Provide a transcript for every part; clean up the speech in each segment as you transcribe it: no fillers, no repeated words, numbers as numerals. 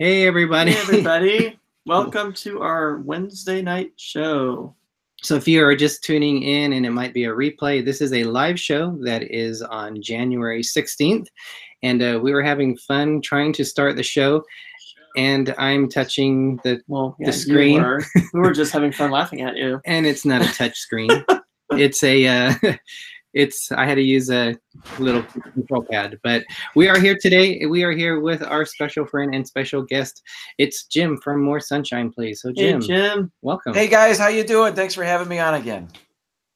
Hey, everybody. Hey, everybody. Welcome to our Wednesday night show. So if you are just tuning in and it might be a replay, this is a live show that is on January 16th. And we were having fun trying to start the show. And I'm touching the screen. We were just having fun laughing at you. And it's not a touch screen. It's a... I had to use a little control pad, but we are here today. We are here with our special friend and special guest. It's Jim from More Sunshine, Please. So Jim, hey, Jim, welcome. Hey guys, how you doing? Thanks for having me on again.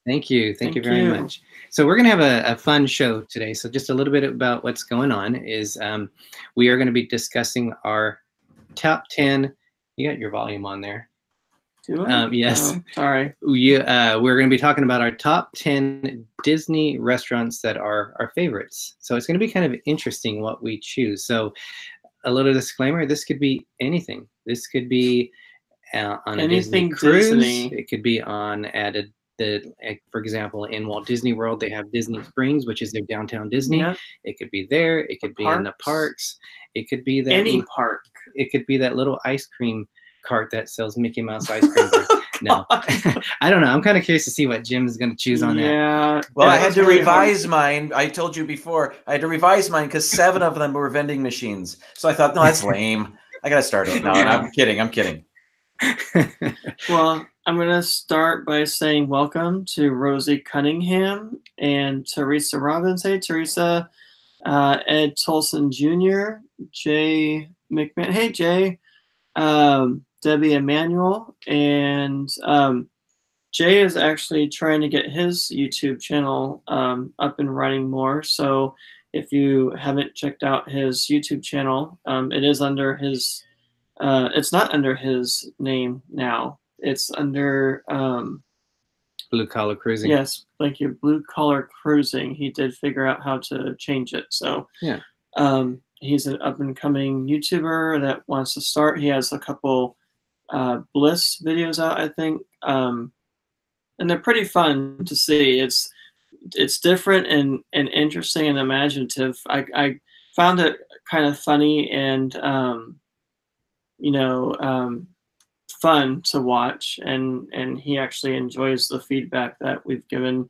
Thank you. Thank you very much. So we're going to have a fun show today. So just a little bit about what's going on is we are going to be discussing our top 10. You got your volume on there. Yes. Oh, sorry. We're going to be talking about our top 10 Disney restaurants that are our favorites. So it's going to be kind of interesting what we choose. So a little disclaimer, this could be anything. This could be on a Disney cruise. It could be on for example, in Walt Disney World, they have Disney Springs, which is their downtown Disney. Yep. It could be there. It could be in the parks. It could be that any park. It could be that little ice cream cart that sells Mickey Mouse ice cream. No, I don't know. I'm kind of curious to see what Jim's going to choose on that. Yeah. Well, I had to revise mine. I told you before, I had to revise mine because 7 of them were vending machines. So I thought, no, that's lame. I got to start it now. And I'm kidding. I'm kidding. Well, I'm going to start by saying welcome to Rosie Cunningham and Teresa Robbins. Hey, Teresa. Ed Tolson Jr., Jay McMahon. Hey, Jay. Debbie Emanuel, and Jay is actually trying to get his YouTube channel up and running more. So if you haven't checked out his YouTube channel, it is under his, it's not under his name now. It's under Blue Collar Cruising. Yes, thank you. Blue Collar Cruising. He did figure out how to change it. So yeah. He's an up-and-coming YouTuber that wants to start. He has a couple Bliss videos out, I think, and they're pretty fun to see. It's different and interesting and imaginative. I found it kind of funny and fun to watch, and he actually enjoys the feedback that we've given.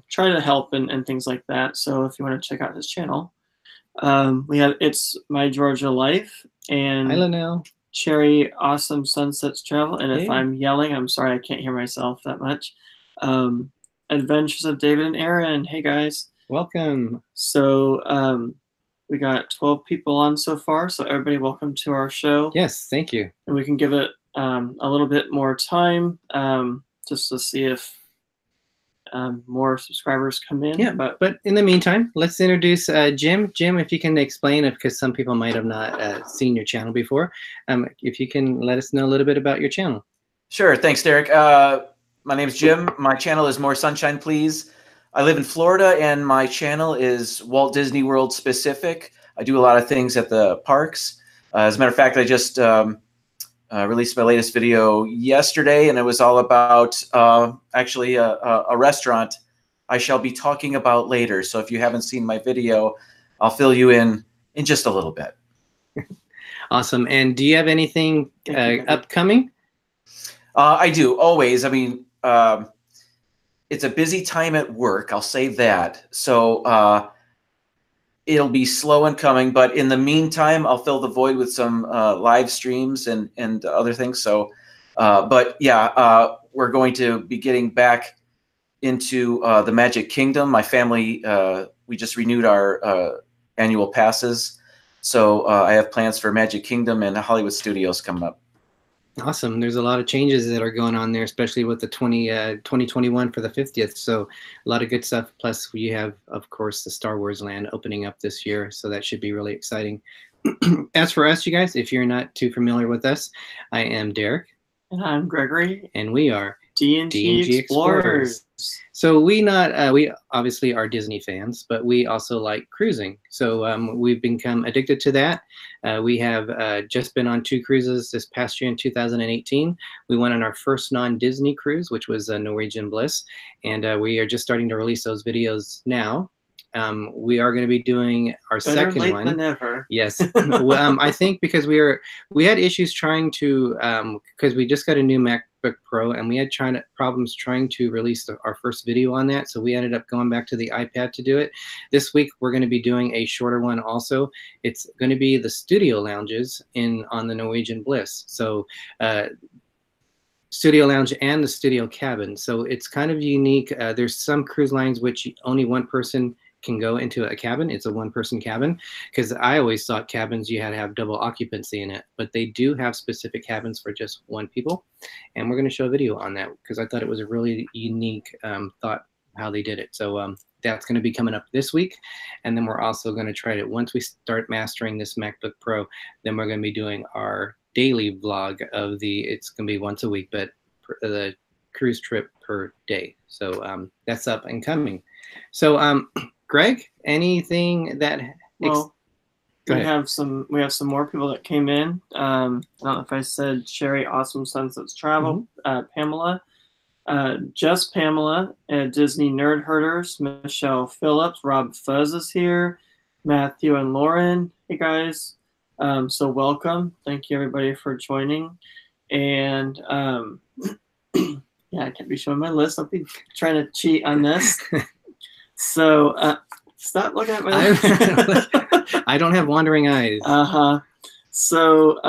Try to help and things like that. So if you want to check out his channel. We have It's My Georgia Life and Hi, Linnell. Cherry Awesome Sunsets Travel. And if I'm yelling, I'm sorry, I can't hear myself that much. Adventures of David and Aaron. Hey, guys. Welcome. So we got 12 people on so far. So everybody, welcome to our show. Yes, thank you. And we can give it a little bit more time just to see if more subscribers come in. Yeah, but in the meantime, let's introduce Jim. Jim, if you can explain it, because some people might have not seen your channel before. If you can let us know a little bit about your channel. Sure. Thanks, Derek. My name is Jim. My channel is More Sunshine, Please. I live in Florida, and my channel is Walt Disney World specific. I do a lot of things at the parks. As a matter of fact, I just released my latest video yesterday, and it was all about actually a restaurant I shall be talking about later. So if you haven't seen my video, I'll fill you in just a little bit. Awesome. And do you have anything upcoming? I do, always. I mean, it's a busy time at work, I'll say that. So it'll be slow in coming, but in the meantime, I'll fill the void with some live streams and other things. So, but yeah, we're going to be getting back into the Magic Kingdom. My family, we just renewed our annual passes. So I have plans for Magic Kingdom and Hollywood Studios coming up. Awesome. There's a lot of changes that are going on there, especially with the 2021 for the 50th. So a lot of good stuff. Plus we have, of course, the Star Wars land opening up this year. So that should be really exciting. As for us, you guys, if you're not too familiar with us, I am Derick. And I'm Greggory. And we are D&G Explorers. So we obviously are Disney fans, but we also like cruising. So we've become addicted to that. We have just been on 2 cruises this past year in 2018. We went on our first non-Disney cruise, which was Norwegian Bliss. And we are just starting to release those videos now. We are going to be doing our Better second late one. than never. Yes. I think because we had issues trying to, because we just got a new MacBook Pro and we had problems trying to release our first video on that. So we ended up going back to the iPad to do it. This week, we're going to be doing a shorter one also. It's going to be the studio lounges on the Norwegian Bliss. So studio lounge and the studio cabin. So it's kind of unique. There's some cruise lines which only one person can go into a cabin. It's a one-person cabin, because I always thought cabins you had to have double occupancy in it, but they do have specific cabins for just one people, and we're going to show a video on that because I thought it was a really unique thought how they did it. So that's going to be coming up this week, and then we're also going to try it once we start mastering this MacBook Pro. Then we're going to be doing our daily vlog of it's going to be once a week, but the cruise trip per day. So that's up and coming. So Greg, anything that well, we have some more people that came in. I don't know if I said Sherry, Awesome Sunsets Travel, Pamela, Just Pamela, Disney Nerd Herders, Michelle Phillips, Rob Fuzz is here, Matthew and Lauren. Hey guys, so welcome. Thank you everybody for joining. And yeah, I can't be showing my list. I'll be trying to cheat on this. So stop looking at my list. I don't have wandering eyes. So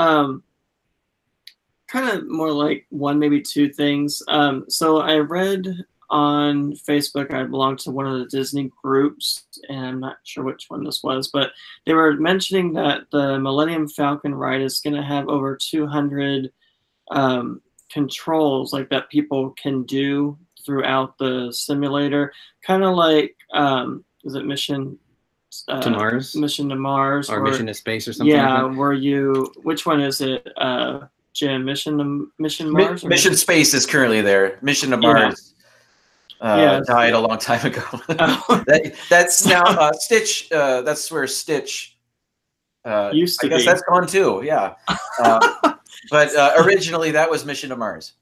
kind of more like one, maybe two things. So I read on Facebook, I belong to one of the Disney groups, and I'm not sure which one this was, but they were mentioning that the Millennium Falcon ride is going to have over 200 controls like that people can do throughout the simulator, kind of like is it Mission to Mars? Mission to Mars, or Mission to Space, or something. Yeah, like that? Which one is it, Jim? Mission Mars? Mission Space is currently there. Mission to Mars died a long time ago. That's now Stitch. That's where Stitch used to be. I guess that's gone too. Yeah. But originally that was Mission to Mars.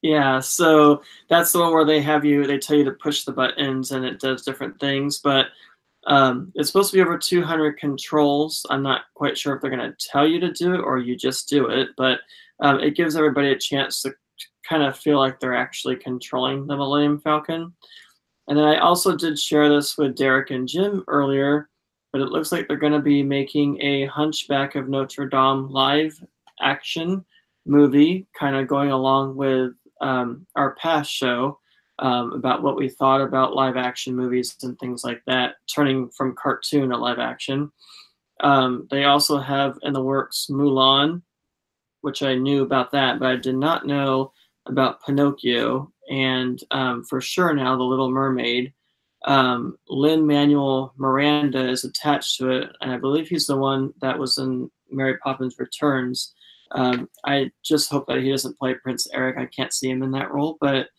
Yeah, so that's the one where they tell you to push the buttons and it does different things. But it's supposed to be over 200 controls. I'm not quite sure if they're going to tell you to do it or you just do it. But it gives everybody a chance to kind of feel like they're actually controlling the Millennium Falcon. And then I also did share this with Derick and Jim earlier, but it looks like they're going to be making a Hunchback of Notre Dame live action movie, kind of going along with our past show about what we thought about live action movies and things like that, turning from cartoon to live action. They also have in the works Mulan, which I knew about that, but I did not know about Pinocchio, and for sure now The Little Mermaid. Lin-Manuel Miranda is attached to it, and I believe he's the one that was in Mary Poppins Returns. I just hope that he doesn't play Prince Eric. I can't see him in that role. But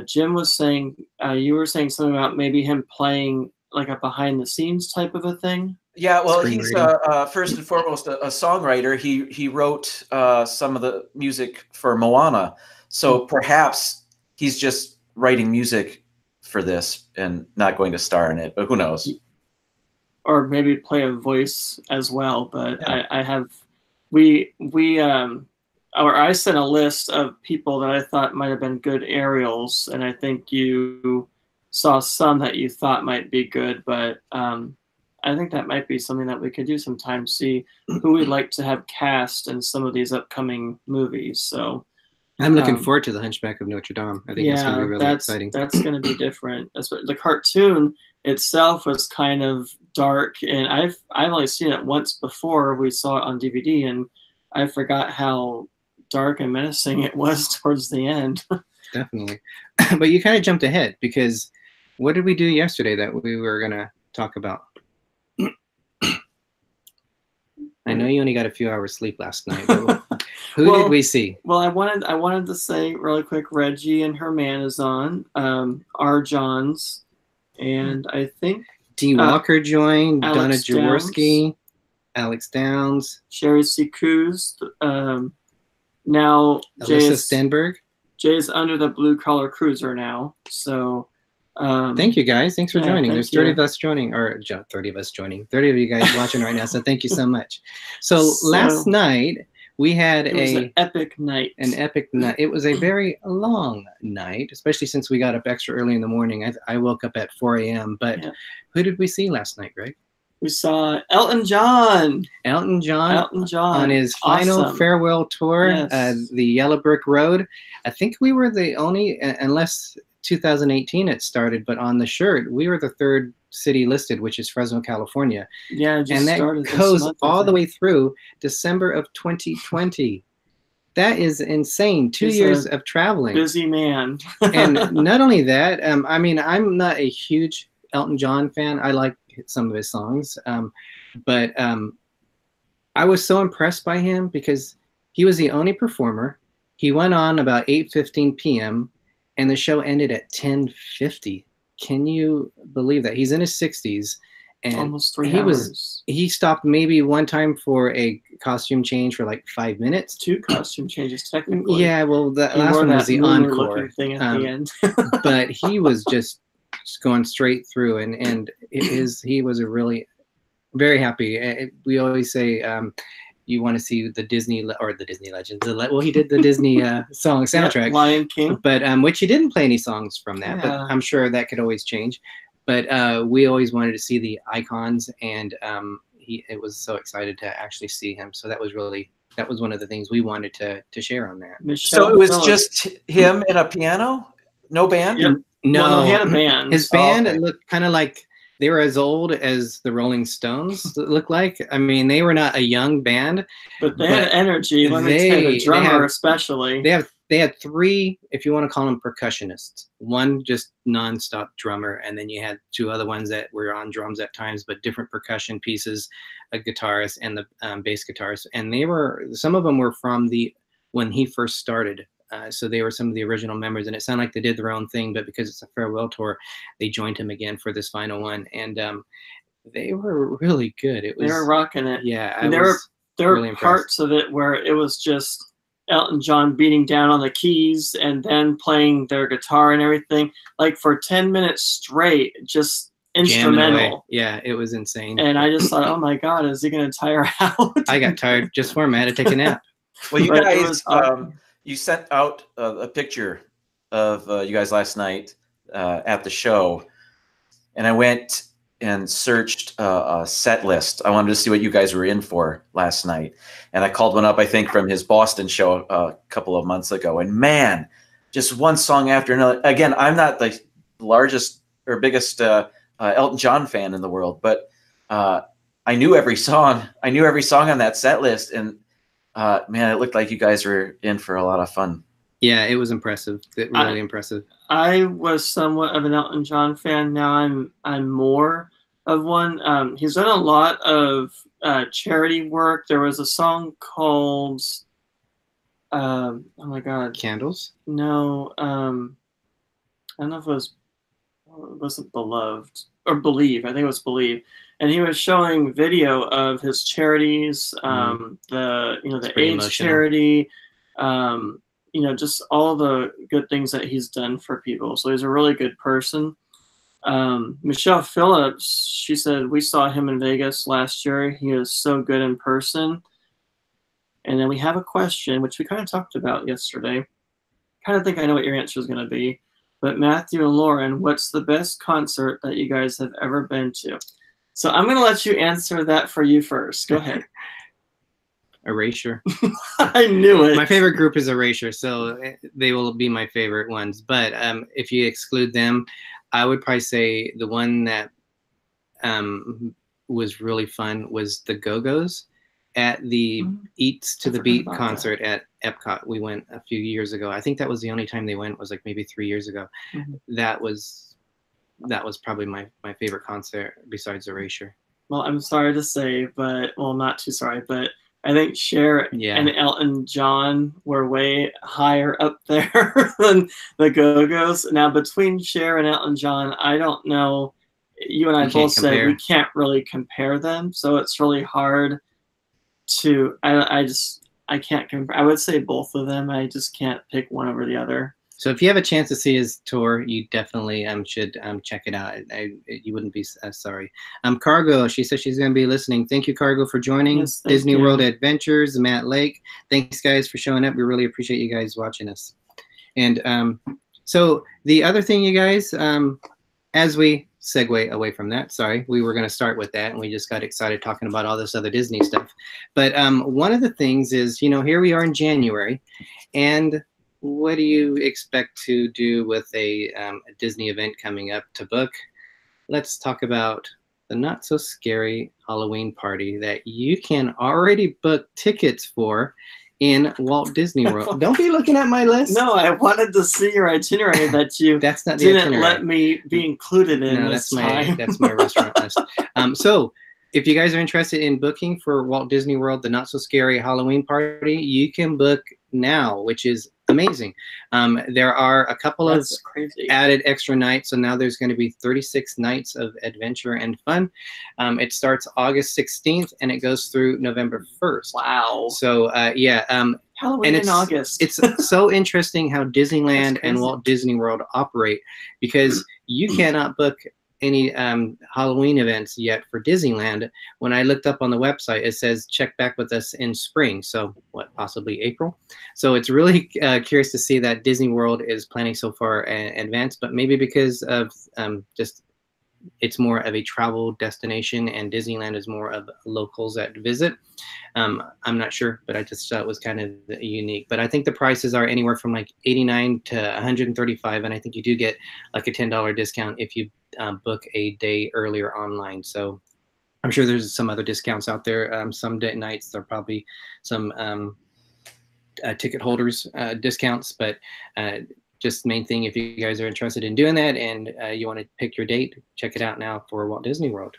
Jim was saying, you were saying something about maybe him playing like a behind-the-scenes type of a thing. Yeah, well, he's first and foremost a songwriter. He wrote some of the music for Moana, so perhaps he's just writing music for this and not going to star in it. But who knows? Or maybe play a voice as well. But yeah. I sent a list of people that I thought might have been good aerials, and I think you saw some that you thought might be good, but I think that might be something that we could do sometime, see who we'd like to have cast in some of these upcoming movies. So I'm looking forward to the Hunchback of Notre Dame. I think it's going to be really exciting. That's going to be different. The cartoon itself was kind of dark, and I've only seen it once before. We saw it on DVD, and I forgot how dark and menacing it was towards the end. Definitely. But you kind of jumped ahead, because what did we do yesterday that we were going to talk about? I know you only got a few hours sleep last night. But who did we see? Well, I wanted to say really quick, Reggie and her man is on. R. Johns, and I think D. Walker joined. Donna Alex Jaworski, Alex Downs, Sherry C. Coos. Now Alyssa Stenberg. Jay's under the blue collar cruiser now, so Thank you guys. Thanks for joining. There's 30 you. of us joining, or 30 of us joining. 30 of you guys watching right now. So thank you so much. So last night we had an epic night. An epic night. It was a very long night, especially since we got up extra early in the morning. I woke up at 4 a.m. But who did we see last night, Greg? We saw Elton John. Elton John on his final farewell tour, the Yellow Brick Road. I think we were the only, unless 2018 it started, but on the shirt, we were the third city listed, which is Fresno, California. Yeah, it just and that goes all the way through December of 2020. That is insane. 2 years of traveling. Busy man. And not only that, I mean, I'm not a huge Elton John fan. I like some of his songs, but I was so impressed by him because he was the only performer. He went on about 8:15 p.m. and the show ended at 10:50. Can you believe that? He's in his 60s, and almost 3 hours. He stopped maybe one time for a costume change for like 5 minutes. 2 costume changes technically. Yeah, well, the last one was the encore thing at the end. But he was just going straight through, and he was a really very happy. We always say you want to see the Disney Legends. Well, he did the Disney song soundtrack, Lion King, but which he didn't play any songs from that. But I'm sure that could always change. But we always wanted to see the icons, and it was so excited to actually see him. So that was one of the things we wanted to share on that. So it was just him and a piano, no band. Yep. No, he had a band. His band looked kind of like they were as old as the Rolling Stones. It looked like. I mean, they were not a young band, but they had energy. Let me tell you, the drummer especially. They had 3, if you want to call them percussionists. One just nonstop drummer, and then you had 2 other ones that were on drums at times, but different percussion pieces, a guitarist and the bass guitarist. And some of them were from when he first started. So they were some of the original members, and it sounded like they did their own thing, but because it's a farewell tour, they joined him again for this final one, and they were really good. They were rocking it. Yeah, and there were parts of it where it was just Elton John beating down on the keys and then playing their guitar and everything, like for 10 minutes straight, just instrumental. Yeah, it was insane. And I just thought, oh my God, is he going to tire out? I got tired just for him. I had to take a nap. Well, you guys, you sent out a picture of you guys last night at the show, and I went and searched a set list. I wanted to see what you guys were in for last night, and I called one up, I think, from his Boston show a couple of months ago. And man, just one song after another. Again, I'm not the largest or biggest Elton John fan in the world, but I knew every song. I knew every song on that set list, and man, it looked like you guys were in for a lot of fun. Yeah, it was impressive. Really impressive. I was somewhat of an Elton John fan. Now I'm more of one. He's done a lot of charity work. There was a song called oh my God, Candles? No, I don't know if it wasn't Beloved or Believe. I think it was Believe. And he was showing video of his charities, the AIDS charity, just all the good things that he's done for people. So he's a really good person. Michelle Phillips, she said, we saw him in Vegas last year. He is so good in person. And then we have a question, which we kind of talked about yesterday. Kind of think I know what your answer is going to be. But Matthew and Lauren, what's the best concert that you guys have ever been to? So I'm going to let you answer that for you first. Go ahead. Erasure. I knew it. My favorite group is Erasure, so they will be my favorite ones. But if you exclude them, I would probably say the one that was really fun was the Go-Go's at the Eats to the Beat concert at Epcot. We went a few years ago. I think that was the only time they went, was like maybe 3 years ago. That was probably my favorite concert besides Erasure. Well, I'm sorry to say, not too sorry, but I think Cher and Elton John were way higher up there than the Go-Go's. Now, between Cher and Elton John, I don't know. You and I both said we can't really compare them, so it's really hard to. I can't compare. I would say both of them. I just can't pick one over the other. So if you have a chance to see his tour, you definitely should check it out. You wouldn't be sorry. Cargo, she says she's going to be listening. Thank you, Cargo, for joining. Yes, thank Disney you. World Adventures, Matt Lake. Thanks, guys, for showing up. We really appreciate you guys watching us. And so the other thing, you guys, as we segue away from that, sorry, we were going to start with that, and we just got excited talking about all this other Disney stuff. But one of the things is, you know, here we are in January, and what do you expect to do with a Disney event coming up to book? Let's talk about the Not So Scary Halloween party that you can already book tickets for in Walt Disney World. Don't be looking at my list. No, I wanted to see your itinerary that you that's not the didn't itinerary. Let me be included in. No, this that's my restaurant list. So if you guys are interested in booking for Walt Disney World, the Not So Scary Halloween party, you can book now, which is amazing. There are a couple of added extra nights, so now there's going to be 36 nights of adventure and fun. It starts August 16th and it goes through November 1st. Wow. So yeah, Halloween in August. It's so interesting how Disneyland and Walt Disney World operate, because you cannot book any Halloween events yet for Disneyland. When I looked up on the website, it says check back with us in spring. So what, possibly April? So it's really curious to see that Disney World is planning so far in advance, but maybe because of just it's more of a travel destination and Disneyland is more of locals that visit. I'm not sure, but I just thought it was kind of unique. But I think the prices are anywhere from like $89 to $135, and I think you do get like a $10 discount if you book a day earlier online. So I'm sure there's some other discounts out there. Some nights there are probably some ticket holders discounts, but just main thing, if you guys are interested in doing that and you want to pick your date, check it out now for Walt Disney World.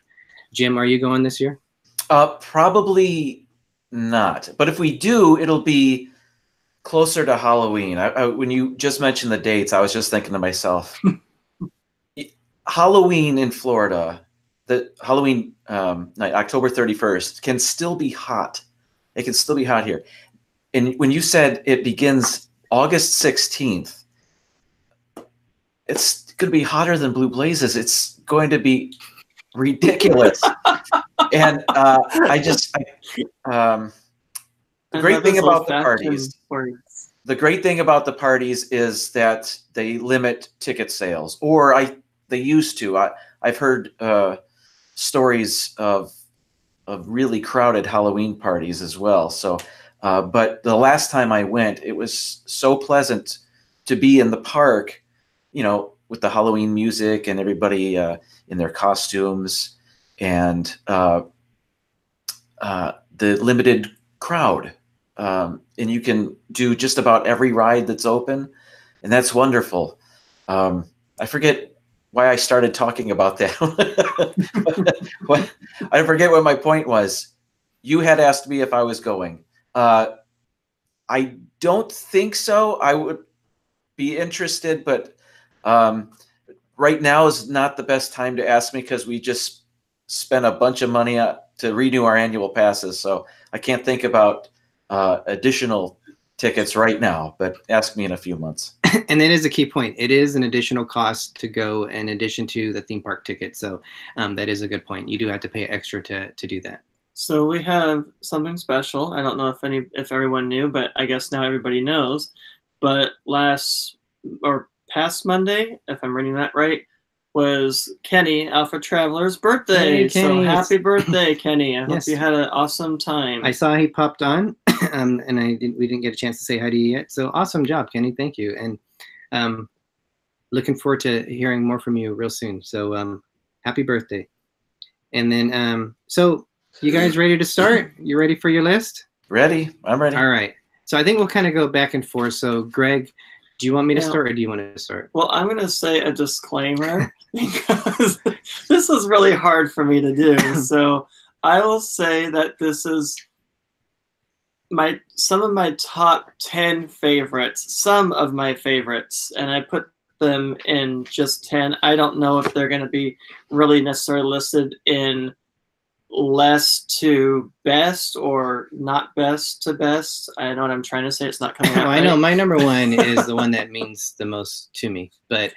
Jim, are you going this year? Probably not. But if we do, it'll be closer to Halloween. When you just mentioned the dates, I was just thinking to myself, Halloween in Florida, the Halloween night, October 31st, can still be hot. It can still be hot here. And when you said it begins August 16th, it's going to be hotter than Blue Blazes. It's going to be ridiculous. And the great thing about the parties is that they limit ticket sales, or they used to. I've heard stories of really crowded Halloween parties as well. So, but the last time I went, it was so pleasant to be in the park, you know, with the Halloween music and everybody in their costumes, and the limited crowd. And you can do just about every ride that's open, and that's wonderful. I forget why I started talking about that. I forget what my point was. You had asked me if I was going. I don't think so. I would be interested, but right now is not the best time to ask me, because we just spent a bunch of money to renew our annual passes. So I can't think about additional tickets right now, but ask me in a few months. And that is a key point. It is an additional cost to go in addition to the theme park ticket. So that is a good point. You do have to pay extra to do that. So we have something special. I don't know if everyone knew, but I guess now everybody knows. But past Monday, if I'm reading that right, was Kenny, Alpha Traveler's birthday. Hey, so happy birthday, Kenny. I hope you had an awesome time. I saw he popped on, and we didn't get a chance to say hi to you yet. So awesome job, Kenny. Thank you. And looking forward to hearing more from you real soon. So happy birthday. And then, so you guys ready to start? You ready for your list? Ready. I'm ready. All right. So I think we'll kind of go back and forth. So Greg, do you want me to start, or do you want to start? Well, I'm going to say a disclaimer because this is really hard for me to do. So I will say that this is some of my top 10 favorites, some of my favorites, and I put them in just 10. I don't know if they're going to be really necessarily listed in less to best or not best to best. I know what I'm trying to say. It's not coming out. Well, I know my number one is the one that means the most to me. But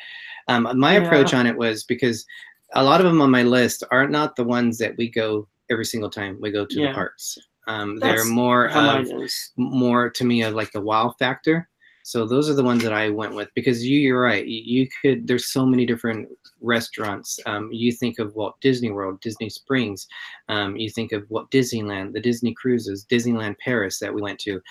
my approach on it was because a lot of them on my list are not the ones that we go every single time we go to the parks. They're more to me of like the wow factor. So those are the ones that I went with because you're right. You could, there's so many different restaurants. You think of Walt Disney World, Disney Springs. You think of Walt Disneyland, the Disney cruises, Disneyland Paris that we went to.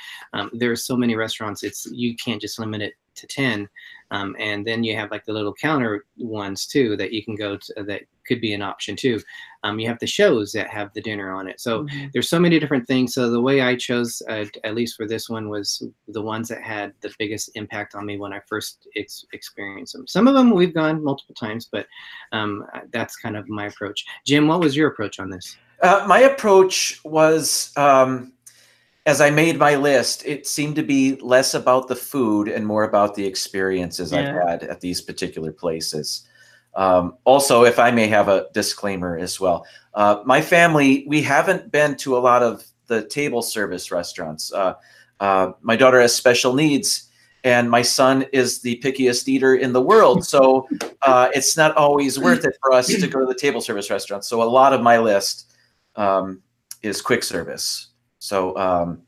There are so many restaurants. You can't just limit it to 10. And then you have like the little counter ones too that you can go to that could be an option too. You have the shows that have the dinner on it. So there's so many different things. So the way I chose, at least for this one, was the ones that had the biggest impact on me when I first experienced them. Some of them we've gone multiple times, but that's kind of my approach. Jim, what was your approach on this? My approach was, as I made my list, it seemed to be less about the food and more about the experiences I've had at these particular places. Also, if I may have a disclaimer as well, my family, we haven't been to a lot of the table service restaurants. My daughter has special needs, and my son is the pickiest eater in the world. So it's not always worth it for us to go to the table service restaurants. So a lot of my list is quick service. So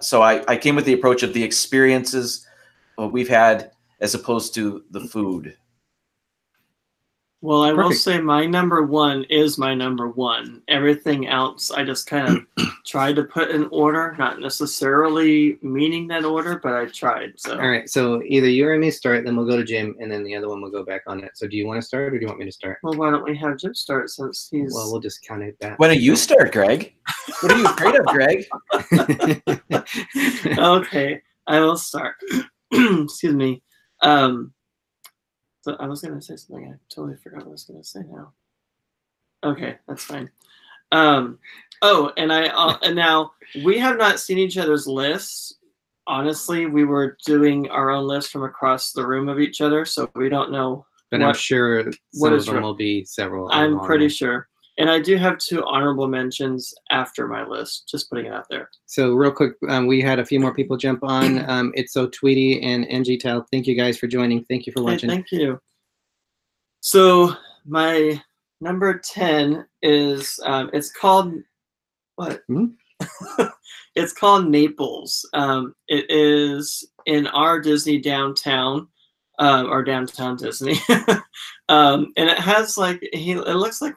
so I came with the approach of the experiences we've had as opposed to the food. Well, I will say my number one is my number one. Everything else, I just kind of tried to put in order, not necessarily meaning that order, but I tried. So. All right. So either you or me start, then we'll go to Jim, and then the other one will go back on it. So do you want to start, or do you want me to start? Well, why don't we have Jim start since he's... Well, we'll just count it back. Why don't you start, Greg? What are you afraid of, Greg? Okay, I will start. Excuse me. So I was going to say something. I totally forgot what I was going to say now. Okay, that's fine. Oh, and and now we have not seen each other's lists. Honestly, we were doing our own list from across the room of each other, so we don't know. But I'm sure some of them will be several. I'm pretty sure. And I do have 2 honorable mentions after my list, just putting it out there. So real quick, we had a few more people jump on. It's So Tweety and NG Tal. Thank you guys for joining. Thank you for watching. Thank you. So my number 10 is, it's called, what? It's called Naples. It is in our Disney downtown, or downtown Disney. And it has like, it looks like,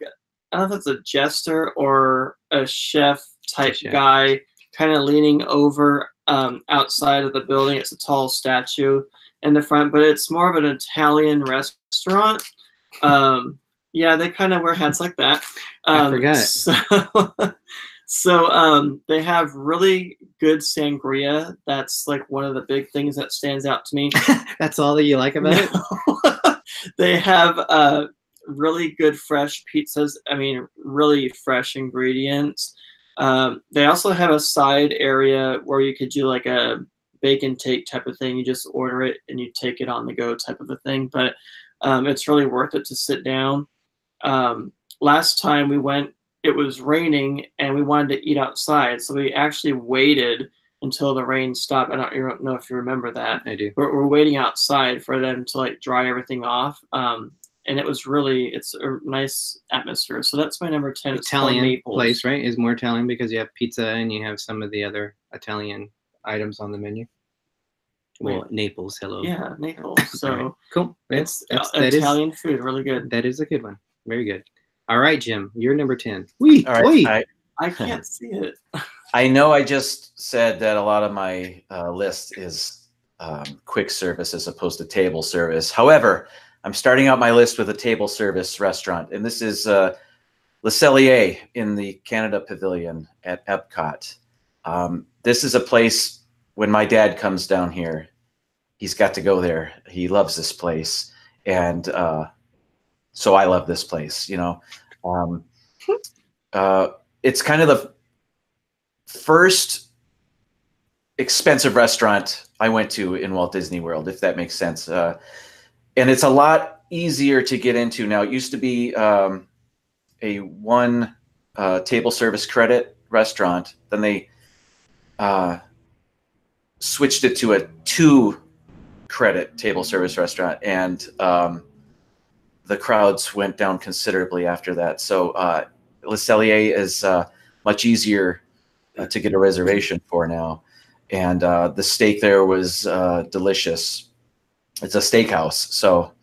I don't know if it's a jester or a chef type guy kind of leaning over outside of the building. It's a tall statue in the front, but it's more of an Italian restaurant. Yeah, they kind of wear hats like that. I forgot. So they have really good sangria. That's like one of the big things that stands out to me. That's all that you like about it? They have really good fresh pizzas. I mean, really fresh ingredients. They also have a side area where you could do like a bake and take type of thing. You just order it and you take it on the go type of a thing. But it's really worth it to sit down. Last time we went, it was raining and we wanted to eat outside. So we actually waited until the rain stopped. I don't know if you remember that. I do. We're waiting outside for them to like dry everything off. And it was it's a nice atmosphere. So that's my number 10. Italian place, right? Is more Italian because you have pizza and you have some of the other Italian items on the menu. Well, Naples, hello. Yeah, Naples. So right. Cool. It's Italian food, really good. That is a good one. Very good. All right, Jim, you're number 10. All right, I can't see it. I know I just said that a lot of my list is quick service as opposed to table service. However, I'm starting out my list with a table service restaurant, and this is Le Cellier in the Canada Pavilion at Epcot. This is a place, when my dad comes down here, he's got to go there. He loves this place, and so I love this place, you know. It's kind of the first expensive restaurant I went to in Walt Disney World, if that makes sense. And it's a lot easier to get into now. It used to be a $1 table service credit restaurant. Then they switched it to a 2 credit table service restaurant, and the crowds went down considerably after that. So Le Cellier is much easier to get a reservation for now. And the steak there was delicious. It's a steakhouse, so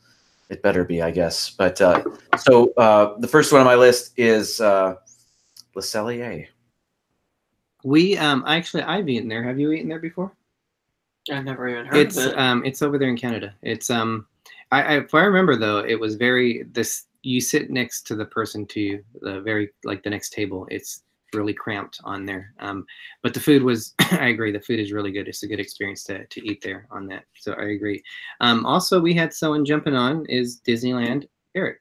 it better be, I guess. But so the first one on my list is Le Cellier. We actually, I've eaten there. Have you eaten there before? I've never even heard of it. It's over there in Canada. It's if I remember though, it was you sit next to the person to the the next table. It's really cramped on there. But the food was, I agree, the food is really good. It's a good experience to eat there on that. So I agree. Also, we had someone jumping on is Disneyland Eric.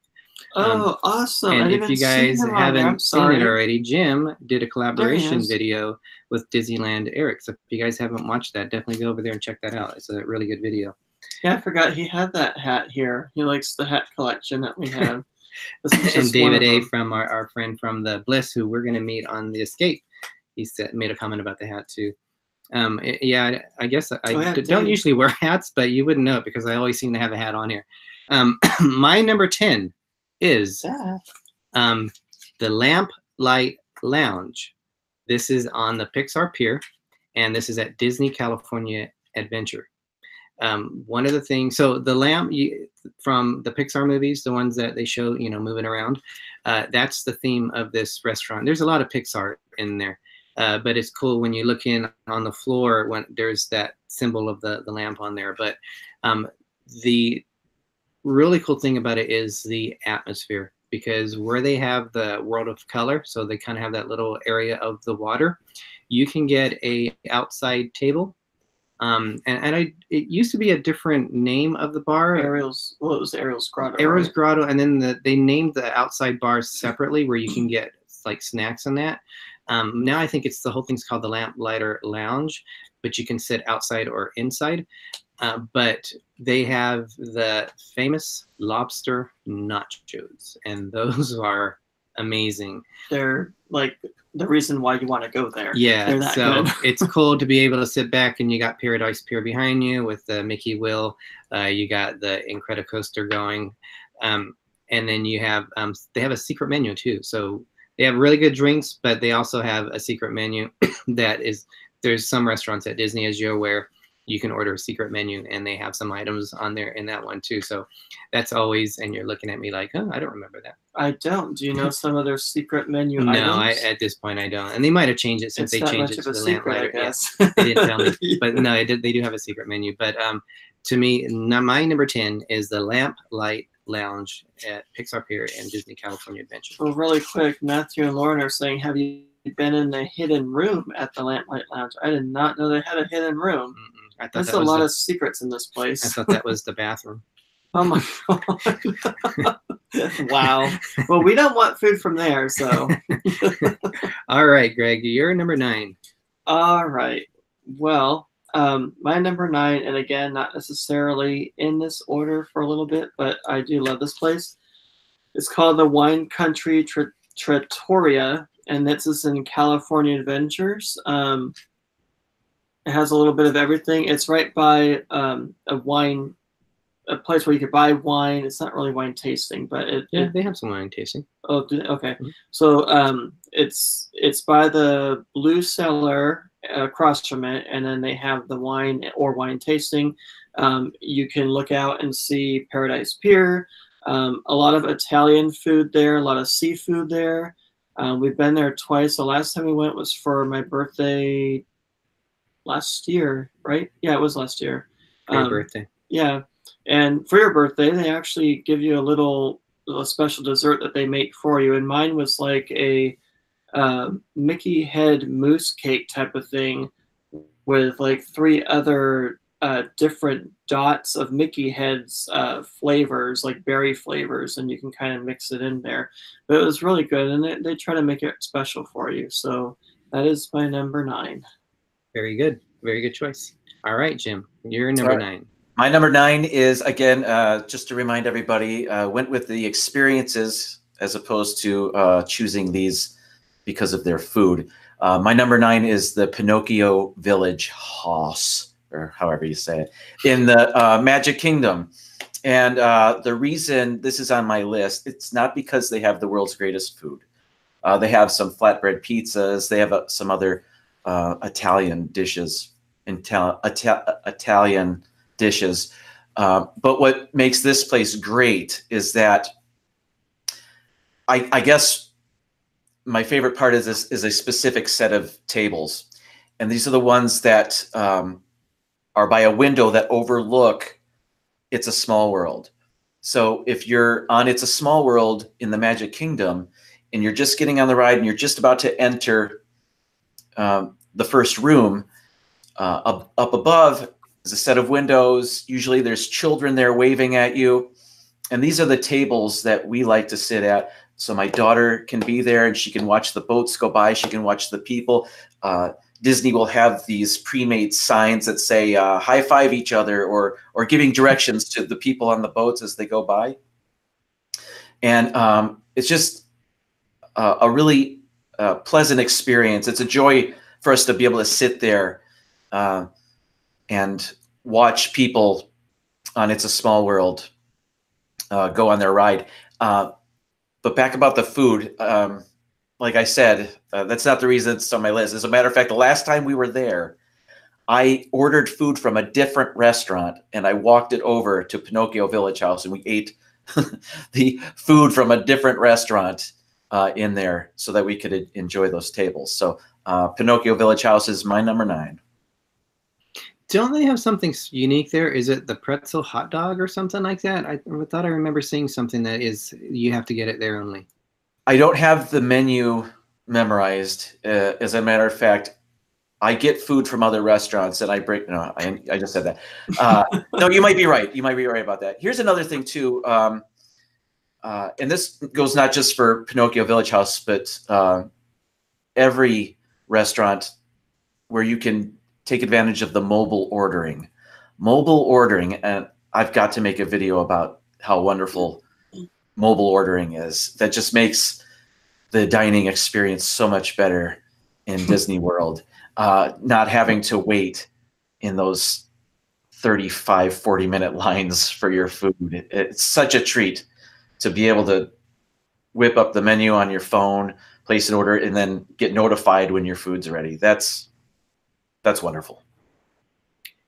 Oh, awesome. And if you guys haven't seen it already, Jim did a collaboration video with Disneyland Eric. So if you guys haven't watched that, definitely go over there and check that out. It's a really good video. Yeah, I forgot he had that hat here. He likes the hat collection that we have. And David A. from our friend from the Bliss, who we're going to meet on the Escape, he made a comment about the hat too. Yeah, I guess I don't usually wear hats, but you wouldn't know it because I always seem to have a hat on here. My number 10 is the Lamplight Lounge. This is on the Pixar Pier, and this is at Disney California Adventure. One of the things, so the lamp from the Pixar movies, the ones that they show, moving around, that's the theme of this restaurant. There's a lot of Pixar in there, but it's cool when you look in on the floor when there's that symbol of the lamp on there. But the really cool thing about it is the atmosphere, because where they have the World of Color, so they kind of have that little area of the water, you can get a outside table. It used to be a different name of the bar. It was Ariel's Grotto. Ariel's Grotto, and then they named the outside bars separately where you can get like snacks and that. Now I think the whole thing's called the Lamplighter Lounge, but you can sit outside or inside. But they have the famous lobster nachos, and those are amazing. They're like the reason why you want to go there. Yeah, so it's cool to be able to sit back, and you got Paradise Pier behind you with the Mickey Will. You got the Incredicoaster going, and then you have they have a secret menu too. So they have really good drinks, but they also have a secret menu that is. There's some restaurants at Disney, as you're aware, you can order a secret menu, and they have some items on there in that one too. So that's always, and you're looking at me like, oh, I don't remember that. I don't. Do you know some of their secret menu items? No, at this point I don't. And they might have changed it since they changed it to the Lamplighter. Yes. They didn't tell me, but no, they do have a secret menu. But to me, my number 10 is the Lamplight Lounge at Pixar Pier and Disney California Adventure. Well, really quick, Matthew and Lauren are saying, have you been in the hidden room at the Lamplight Lounge? I did not know they had a hidden room. There's a lot of secrets in this place. I thought that was the bathroom. Oh my God. Wow. Well, we don't want food from there, so. All right, Greg, you're number 9. All right. Well, my number 9, and again, not necessarily in this order for a little bit, but I do love this place. It's called the Wine Country Trattoria, and this is in California Adventures. It has a little bit of everything. It's right by a place where you could buy wine. It's not really wine tasting, but they have some wine tasting. Oh, okay. Mm-hmm. So it's by the Blue Cellar across from it, and then they have the wine or wine tasting. You can look out and see Paradise Pier. A lot of Italian food there, a lot of seafood there. We've been there twice. The last time we went was for my birthday last year, right? Yeah, it was last year. For your birthday. Yeah. And for your birthday, they actually give you a special dessert that they make for you. And mine was like a Mickey head mousse cake type of thing with like 3 other different dots of Mickey heads flavors, like berry flavors, and you can kind of mix it in there. But it was really good, and they try to make it special for you. So that is my number 9. Very good. Very good choice. All right, Jim, you're number 9. My number 9 is, again, just to remind everybody, went with the experiences as opposed to choosing these because of their food. My number 9 is the Pinocchio Village House, or however you say it, in the Magic Kingdom. And the reason this is on my list, it's not because they have the world's greatest food. They have some flatbread pizzas. They have some other Italian dishes, Italian dishes. But what makes this place great is that I guess my favorite part is a specific set of tables. And these are the ones that are by a window that overlook It's a Small World. So if you're on It's a Small World in the Magic Kingdom and you're just getting on the ride and you're just about to enter the first room, up above is a set of windows. Usually there's children there waving at you. And these are the tables that we like to sit at. So my daughter can be there and she can watch the boats go by. She can watch the people. Disney will have these pre-made signs that say high five each other or giving directions to the people on the boats as they go by. And it's just a really pleasant experience. It's a joy for us to be able to sit there and watch people on It's a Small World go on their ride. But back about the food, like I said, that's not the reason it's on my list. As a matter of fact, the last time we were there, I ordered food from a different restaurant and I walked it over to Pinocchio Village House and we ate the food from a different restaurant in there so that we could enjoy those tables. So Pinocchio Village House is my number 9. Don't they have something unique there? Is it the pretzel hot dog or something like that? I thought I remember seeing something that is, you have to get it there only. I don't have the menu memorized. As a matter of fact, I get food from other restaurants and I break, no, I just said that. No, you might be right. You might be right about that. Here's another thing too. And this goes not just for Pinocchio Village House, but every restaurant where you can take advantage of the mobile ordering. Mobile ordering, and I've got to make a video about how wonderful mobile ordering is. That just makes the dining experience so much better in Disney World. Not having to wait in those 35, 40-minute lines for your food. It's such a treat to be able to whip up the menu on your phone, place an order, and then get notified when your food's ready. That's wonderful.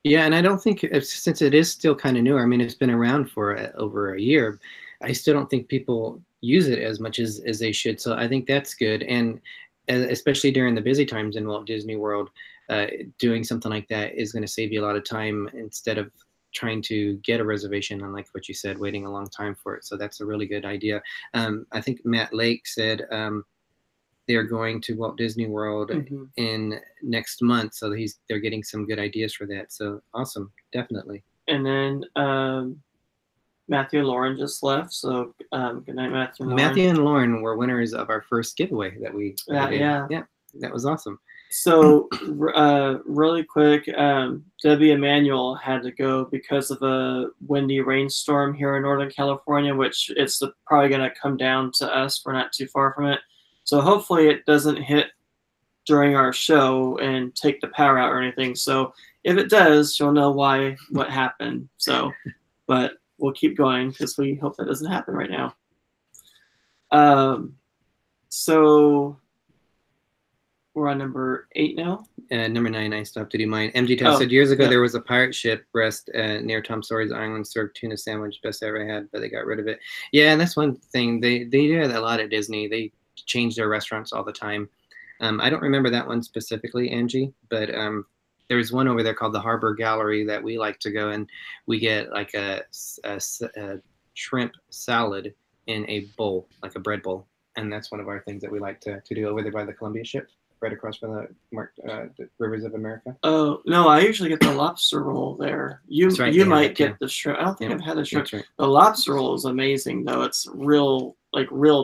Yeah, and I don't think, since it is still kind of new, I mean, it's been around for over a year, I still don't think people use it as much as they should. So I think that's good. And especially during the busy times in Walt Disney World, doing something like that is going to save you a lot of time instead of trying to get a reservation, unlike what you said, waiting a long time for it. So that's a really good idea. I think Matt Lake said they're going to Walt Disney World in next month, so they're getting some good ideas for that. So awesome, definitely. And then Matthew and Lauren just left, so good night, Matthew and Lauren. Matthew and Lauren were winners of our first giveaway that we did. Yeah, that was awesome. So really quick, Debbie Emanuel had to go because of a windy rainstorm here in Northern California, which it's probably going to come down to us. We're not too far from it. So hopefully it doesn't hit during our show and take the power out or anything. So if it does, you'll know what happened. So, but we'll keep going because we hope that doesn't happen right now. So we're on number 8 now. Number 9, I still have to do mine. MG Tell said years ago there was a pirate ship rest near Tom Sawyer's Island, served tuna sandwich, best I ever had, but they got rid of it. Yeah, and that's one thing. They do that a lot at Disney. They change their restaurants all the time. I don't remember that one specifically, Angie, but there's one over there called the Harbor Gallery that we like to go, and we get like a shrimp salad in a bowl, like a bread bowl, and that's one of our things that we like to do over there by the Columbia ship, right across from the Rivers of America. Oh no, I usually get the lobster roll there. You might get the shrimp. I don't think I've had the shrimp. Right. The lobster roll is amazing though. It's real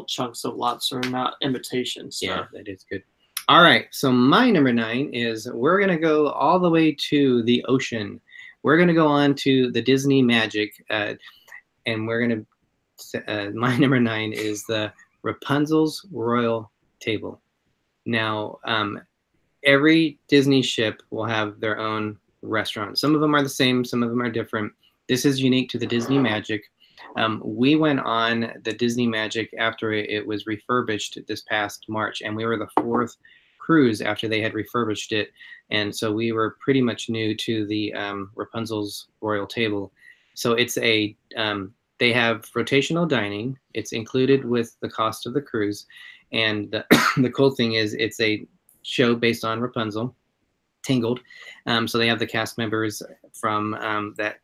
chunks of lobster, not imitation stuff. Yeah, that is good. All right, so my number 9 is we're gonna go all the way to the ocean. We're gonna go on to the Disney Magic, and we're gonna. My number 9 is the Rapunzel's Royal Table. Now, every Disney ship will have their own restaurant. Some of them are the same, some of them are different. This is unique to the Disney Magic. We went on the Disney Magic after it was refurbished this past March, and we were the 4th cruise after they had refurbished it. And so we were pretty much new to the Rapunzel's Royal Table. So it's a, they have rotational dining. It's included with the cost of the cruise. And the cool thing is it's a show based on Rapunzel, Tangled. So they have the cast members from that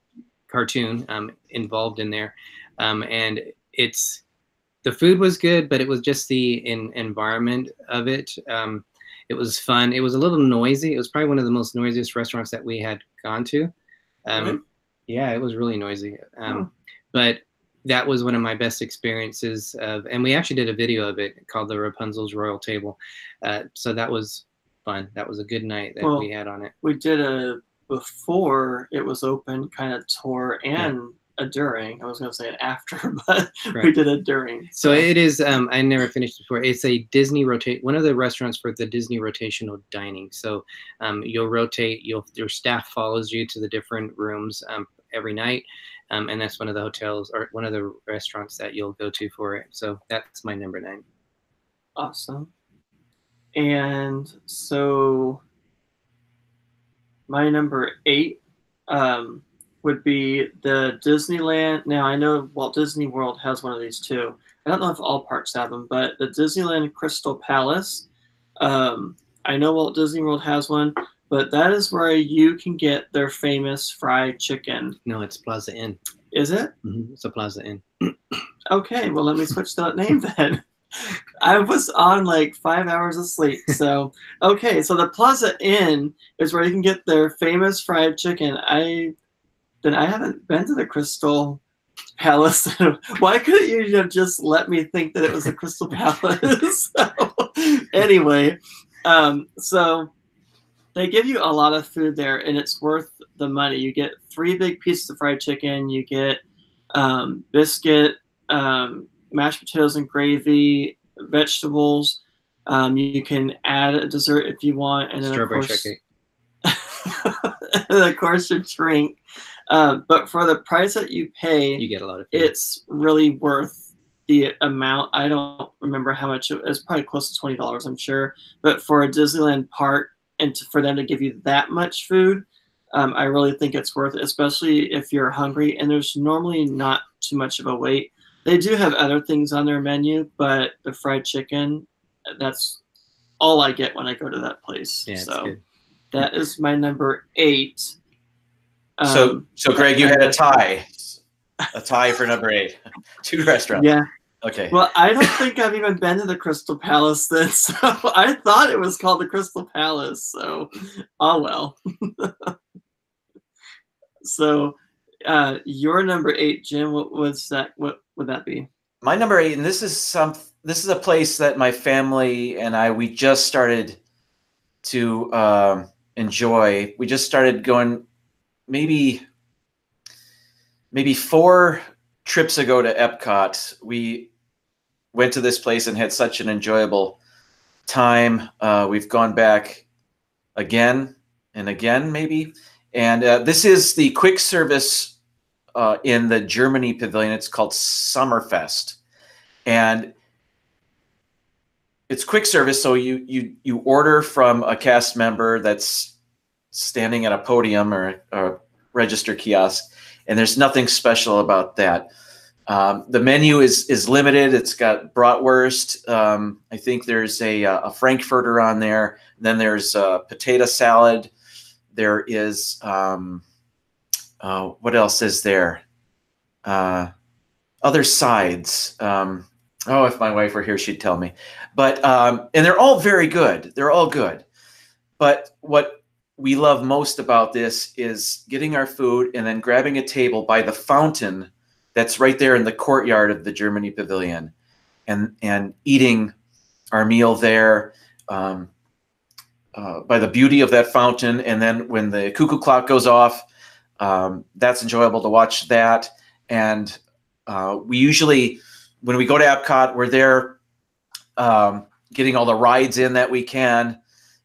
cartoon involved in there. And the food was good, but it was just the environment of it. It was fun. It was a little noisy. It was probably one of the most noisiest restaurants that we had gone to. Really? Yeah, it was really noisy. But that was one of my best experiences and we actually did a video of it called the Rapunzel's Royal Table. So that was fun. That was a good night that we had on it. We did before it was open kind of tour and a during. I was going to say an after, but we did a during. So it is, I never finished before. It's a Disney one of the restaurants for the Disney rotational dining. So you'll rotate, your staff follows you to the different rooms every night. And that's one of the hotels or one of the restaurants that you'll go to for it. So that's my number 9. Awesome. And so my number 8 would be the Disneyland. Now I know Walt Disney World has one of these too. I don't know if all parks have them, but the Disneyland Crystal Palace. I know Walt Disney World has one, but that is where you can get their famous fried chicken. No, it's Plaza Inn. Is it? Mm-hmm. It's a Plaza Inn. Okay, well, let me switch that name then. I was on like 5 hours of sleep. So, okay, so the Plaza Inn is where you can get their famous fried chicken. I haven't been to the Crystal Palace. Why couldn't you have just let me think that it was the Crystal Palace? So, anyway, so they give you a lot of food there, and it's worth the money. You get 3 big pieces of fried chicken. You get biscuit, mashed potatoes and gravy, vegetables. You can add a dessert if you want, and then strawberry shortcake. And of course your drink. But for the price that you pay, you get a lot of food. It's really worth the amount. I don't remember how much it's probably close to $20, I'm sure. But for a Disneyland park and for them to give you that much food, I really think it's worth it, especially if you're hungry. And there's normally not too much of a wait. They do have other things on their menu, but the fried chicken, that's all I get when I go to that place. Yeah, so that is my number 8. So Greg, you had a tie for number 8. 2 restaurants. Yeah. Okay. Well, I don't think I've even been to the Crystal Palace then, so I thought it was called the Crystal Palace. So, oh well. So, your number 8, Jim. What was that? What would that be? My number 8, and this is a place that my family and we just started to enjoy. We just started going maybe 4 trips ago to Epcot. We went to this place and had such an enjoyable time. We've gone back again and again, maybe. And this is the quick service in the Germany pavilion. It's called Summerfest. And it's quick service, so you order from a cast member that's standing at a podium or a register kiosk, and there's nothing special about that. The menu is limited. It's got bratwurst. I think there's a Frankfurter on there. And then there's a potato salad. There is what else is there? Other sides. If my wife were here, she'd tell me. But and they're all very good. They're all good. But what we love most about this is getting our food and then grabbing a table by the fountain that's right there in the courtyard of the Germany pavilion, and eating our meal there by the beauty of that fountain. And then when the cuckoo clock goes off, that's enjoyable to watch that. And we usually, when we go to Epcot, we're there getting all the rides in that we can.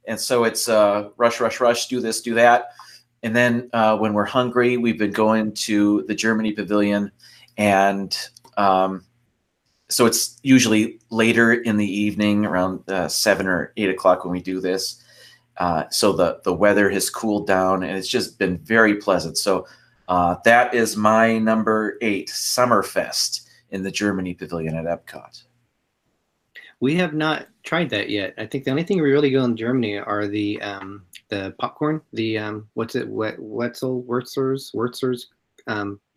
And so it's rush, rush, rush, do this, do that. And then when we're hungry, we've been going to the Germany Pavilion. And so it's usually later in the evening, around 7 or 8 o'clock when we do this. So the weather has cooled down, and it's just been very pleasant. So that is my number 8, Summerfest in the Germany Pavilion at Epcot. We have not tried that yet. I think the only thing we really go in Germany are the popcorn. The Wurzels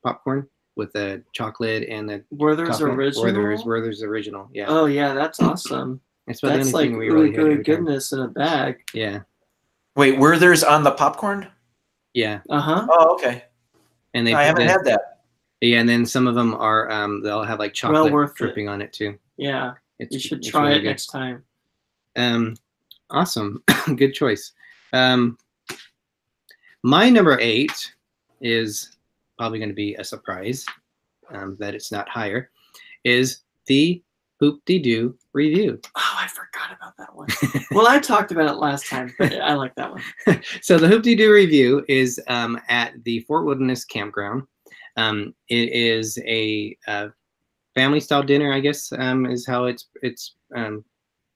popcorn with the chocolate and the Werther's original. Werther's original. Yeah. Oh yeah, that's awesome. That's like really good goodness in a bag. Yeah. Wait, Werther's on the popcorn? Yeah. Oh, okay. And I haven't had that. Yeah, and then some of them are they'll have like chocolate dripping on it too. Yeah. You should try it next time. Awesome. Good choice. My number 8 is probably going to be a surprise that it's not higher, is the Hoop-de-Doo review. Oh, I forgot about that one. Well, I talked about it last time, but I like that one. So the Hoop-de-Doo review is at the Fort Wilderness Campground. It is a family-style dinner, I guess, is how it's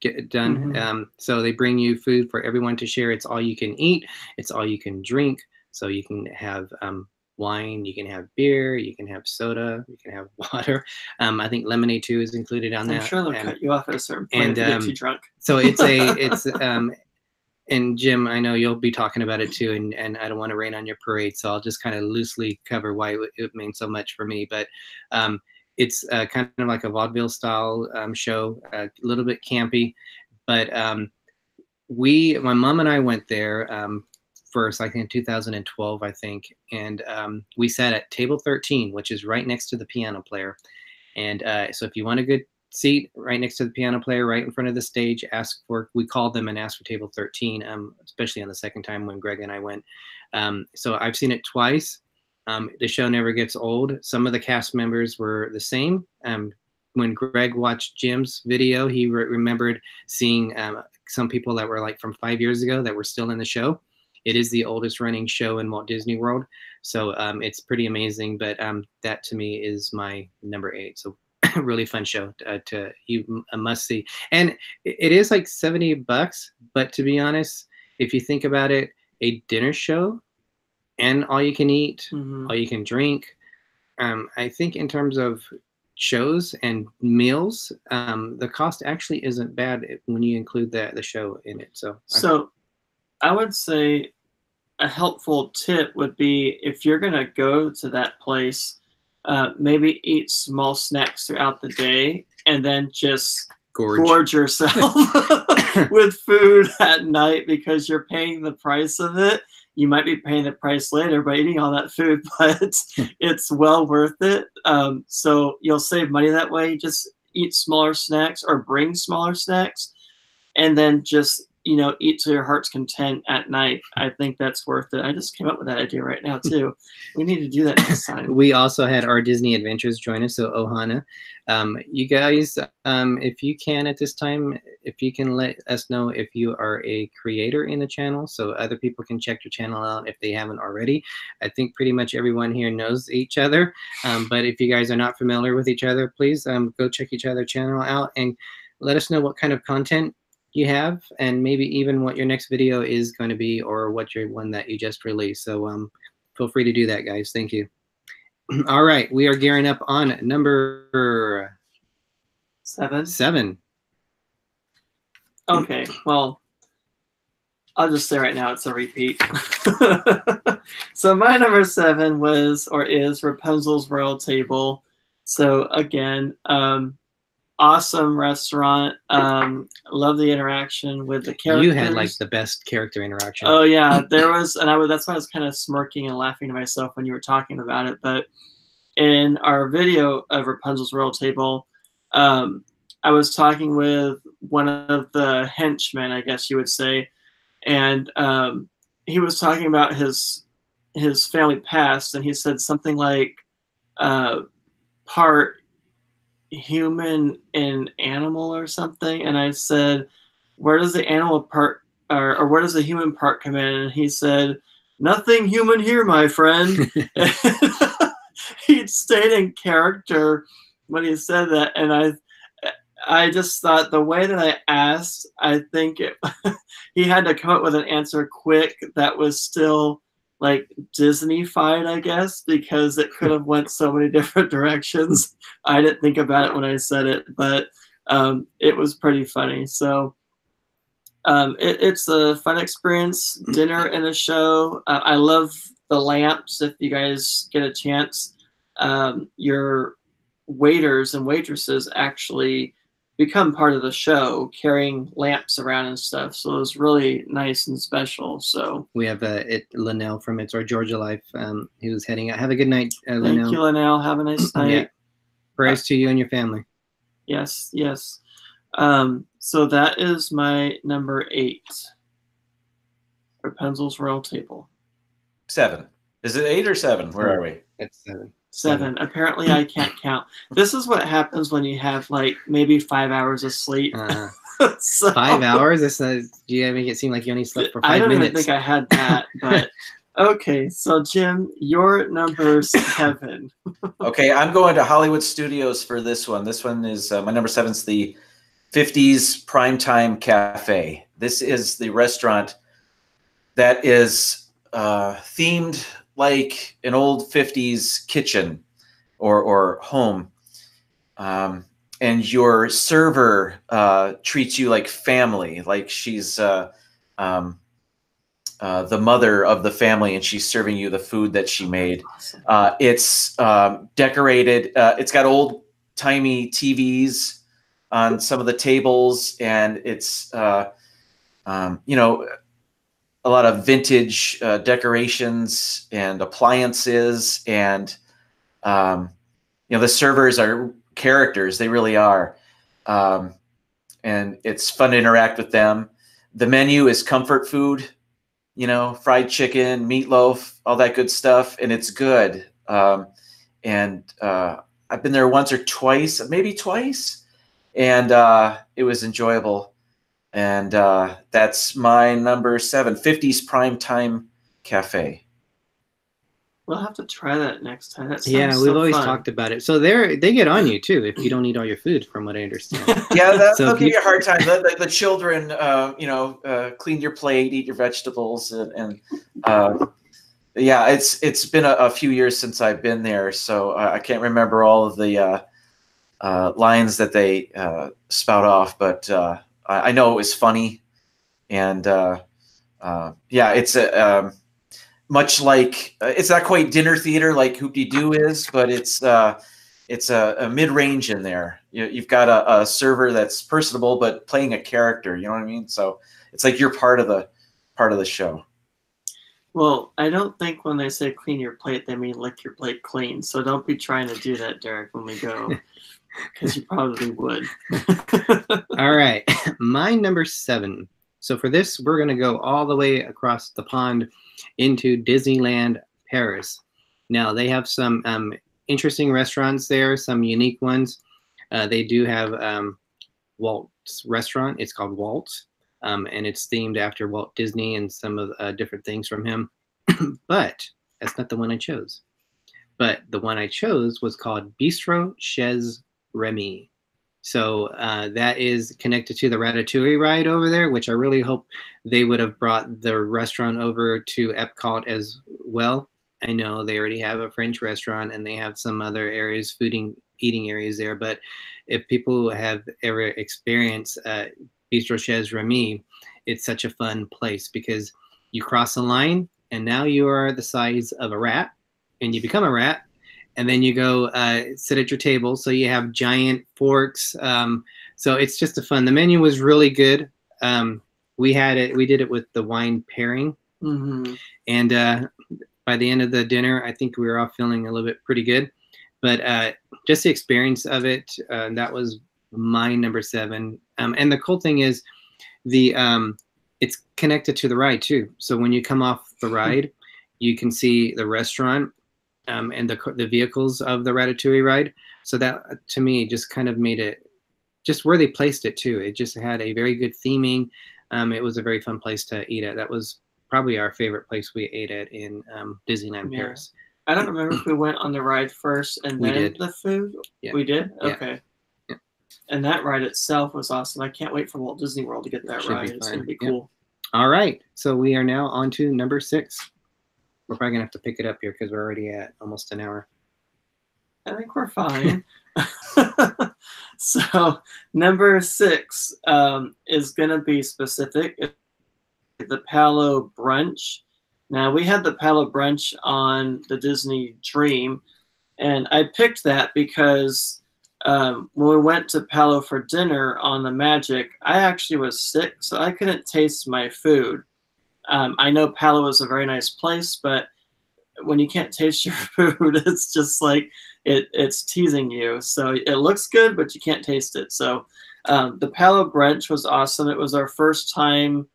get done. Mm-hmm. So they bring you food for everyone to share. It's all you can eat. It's all you can drink. So you can have wine, you can have beer, you can have soda, you can have water. I think lemonade too is included on that. I'm sure they'll cut you off at a certain point if you get too drunk. So it's and Jim, I know you'll be talking about it too, and I don't want to rain on your parade, so I'll just kind of loosely cover why it means so much for me. But it's kind of like a vaudeville style show, a little bit campy. But my mom and I went there first, like in 2012, I think. And we sat at table 13, which is right next to the piano player. And so if you want a good seat right next to the piano player, right in front of the stage, we called them and asked for table 13, especially on the second time when Greg and I went. So I've seen it twice. The show never gets old. Some of the cast members were the same. When Greg watched Jim's video, he remembered seeing some people that were like from 5 years ago that were still in the show. It is the oldest running show in Walt Disney World. So it's pretty amazing, but that to me is my number 8. So really fun show you must see. And it is like $70, but to be honest, if you think about it, a dinner show and all you can eat, all you can drink. I think in terms of shows and meals, the cost actually isn't bad when you include the show in it. So I would say a helpful tip would be, if you're going to go to that place, maybe eat small snacks throughout the day and then just gorge yourself with food at night, because you're paying the price of it. You might be paying the price later by eating all that food, but it's well worth it. So you'll save money that way. Just eat smaller snacks or bring smaller snacks, and then just, eat to your heart's content at night. I think that's worth it. I just came up with that idea right now too. We need to do that next time. We also had our Disney Adventures join us, so Ohana. You guys, if you can at this time, if you can let us know if you are a creator in the channel, so other people can check your channel out if they haven't already. I think pretty much everyone here knows each other, but if you guys are not familiar with each other, please go check each other's channel out and let us know what kind of content you have, and maybe even what your next video is going to be, or what your one that you just released. So feel free to do that, guys. Thank you. All right, we are gearing up on number 7. Okay, well, I'll just say right now it's a repeat. So my number 7 was, or is, Rapunzel's Royal Table. So again, awesome restaurant. Love the interaction with the characters. You had like the best character interaction. Oh yeah, there was, and that's why I was kind of smirking and laughing to myself when you were talking about it. But in our video of Rapunzel's Royal Table, I was talking with one of the henchmen, I guess you would say, and he was talking about his family past, and he said something like, part human and animal or something, and I said, where does the animal part or where does the human part come in? And he said, nothing human here, my friend. He stayed in character when he said that, and I just thought the way that I asked, I think he had to come up with an answer quick that was still like Disney-fied, I guess, because it could have went so many different directions. I didn't think about it when I said it, but it was pretty funny. So it's a fun experience, dinner and a show. I love the lamps. If you guys get a chance, your waiters and waitresses actually become part of the show, carrying lamps around and stuff. So it was really nice and special. So we have Linnell from It's Our Georgia Life, who's heading out. Have a good night, Linnell. Thank you, Linnell. Have a nice night. Yeah. Prayers to you and your family. Yes, yes. So that is my number 8. Rapunzel's Royal Table. 7. Is it 8 or 7? Where are we? It's 7. 7. Apparently, I can't count. This is what happens when you have like maybe 5 hours of sleep. So, 5 hours? You make it seem like you only slept for 5 minutes. I don't even think I had that, but okay. So Jim, your number 7. Okay, I'm going to Hollywood Studios for this one. This one is my number 7's the 50s Primetime Cafe. This is the restaurant that is themed like an old 50s kitchen or home. And your server treats you like family, like she's the mother of the family, and she's serving you the food that she made. It's decorated. It's got old-timey TVs on some of the tables, and it's you know, a lot of vintage decorations and appliances, and you know, the servers are characters. They really are. And it's fun to interact with them. The menu is comfort food, you know, fried chicken, meatloaf, all that good stuff, and it's good. And I've been there once or twice, maybe twice, and it was enjoyable. And that's my number 7, 50s Primetime Cafe. We'll have to try that next time. That we've always talked about it. So they get on you too if you don't eat all your food, from what I understand. Yeah, they'll give you a hard time. The children, you know, clean your plate, eat your vegetables, and yeah, it's been a few years since I've been there, so I can't remember all of the lines that they spout off, but I know it was funny, and yeah, it's a much like it's not quite dinner theater like Hoop-Dee-Doo is, but it's a mid-range in there. You've got a server that's personable but playing a character. You know what I mean? So it's like you're part of the show. Well, I don't think when they say clean your plate, they mean lick your plate clean. So don't be trying to do that, Derick, when we go, because you probably would. All right, my number 7. So for this, we're going to go all the way across the pond into Disneyland Paris. Now, they have some interesting restaurants there, some unique ones. They do have Walt's restaurant. It's called Walt, and it's themed after Walt Disney and some of different things from him. But that's not the one I chose. But the one I chose was called Bistro Chez Remy. So that is connected to the Ratatouille ride over there, which I really hope they would have brought the restaurant over to Epcot as well. I know they already have a French restaurant and they have some other areas, eating areas there. But if people have ever experienced Bistro Chez Remy, it's such a fun place because you cross a line and now you are the size of a rat and you become a rat. And then you go sit at your table. So you have giant forks. So it's just a fun. The menu was really good. We did it with the wine pairing. Mm-hmm. And by the end of the dinner, I think we were all feeling a little bit pretty good. But just the experience of it, that was my number 7. And the cool thing is it's connected to the ride too. So when you come off the ride, you can see the restaurant. And the vehicles of the Ratatouille ride, So that to me just kind of made it just where they placed it too. It just had a very good theming. It was a very fun place to eat at. That was probably our favorite place we ate at in Disneyland Paris. I don't remember if we went on the ride first and then the food. Yeah. We did? Yeah. Okay. Yeah. And that ride itself was awesome. I can't wait for Walt Disney World to get that ride. It's going to be cool. All right. So we are now on to number 6. We're probably going to have to pick it up here because we're already at almost an hour. I think we're fine. So number 6 is going to be specific. The Palo Brunch. Now, we had the Palo Brunch on the Disney Dream, and I picked that because when we went to Palo for dinner on the Magic, I actually was sick, so I couldn't taste my food. I know Palo is a very nice place, but when you can't taste your food, it's just like it's teasing you. So it looks good, but you can't taste it. So the Palo Brunch was awesome. It was our first time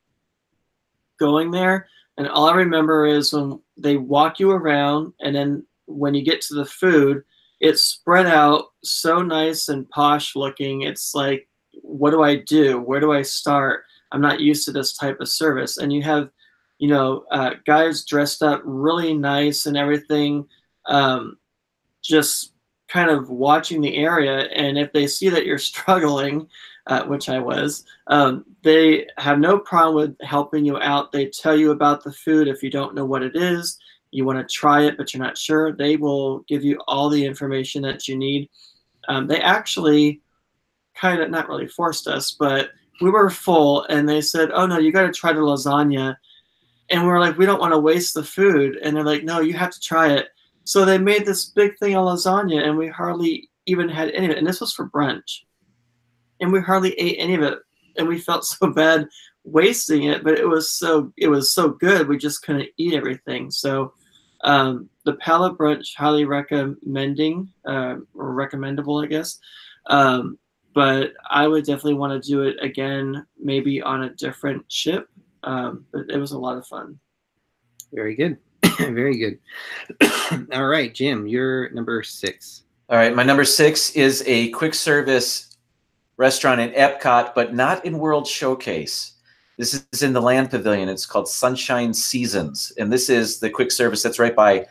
going there. And all I remember is when they walk you around, and then when you get to the food, it's spread out so nice and posh looking. It's like, what do I do? Where do I start? I'm not used to this type of service. And you have, guys dressed up really nice and everything, just kind of watching the area. And if they see that you're struggling, which I was, they have no problem with helping you out. They tell you about the food. If you don't know what it is, you want to try it, but you're not sure, they will give you all the information that you need. They actually kind of not really forced us, but we were full, and they said, oh, no, you got to try the lasagna. And we're like, we don't want to waste the food. And they're like, no, you have to try it. So they made this big thing of lasagna, and we hardly even had any of it. And this was for brunch. And we hardly ate any of it. And we felt so bad wasting it, but it was so good. We just couldn't eat everything. So the Palo Brunch, highly recommending, or recommendable, I guess. But I would definitely want to do it again, maybe on a different ship. But it was a lot of fun. Very good. Very good. All right, Jim, you're number 6. All right, my number 6 is a quick service restaurant in Epcot, but not in World Showcase. This is in the Land Pavilion. It's called Sunshine Seasons, and this is the quick service that's right by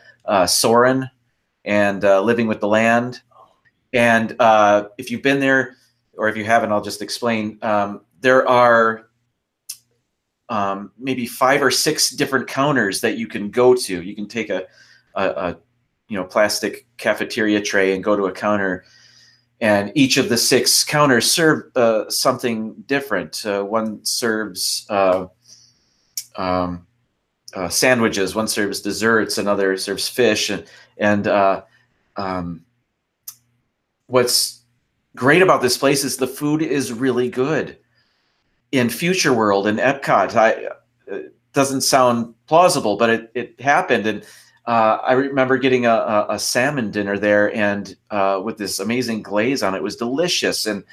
Soarin' and Living with the Land. And if you've been there, or if you haven't, I'll just explain. There are maybe 5 or 6 different counters that you can go to. You can take a plastic cafeteria tray and go to a counter, and each of the 6 counters serve something different. One serves sandwiches, one serves desserts, another serves fish, and what's great about this place is the food is really good. In Future World, in Epcot, it doesn't sound plausible, but it happened. And I remember getting a salmon dinner there, and with this amazing glaze on it. It was delicious. And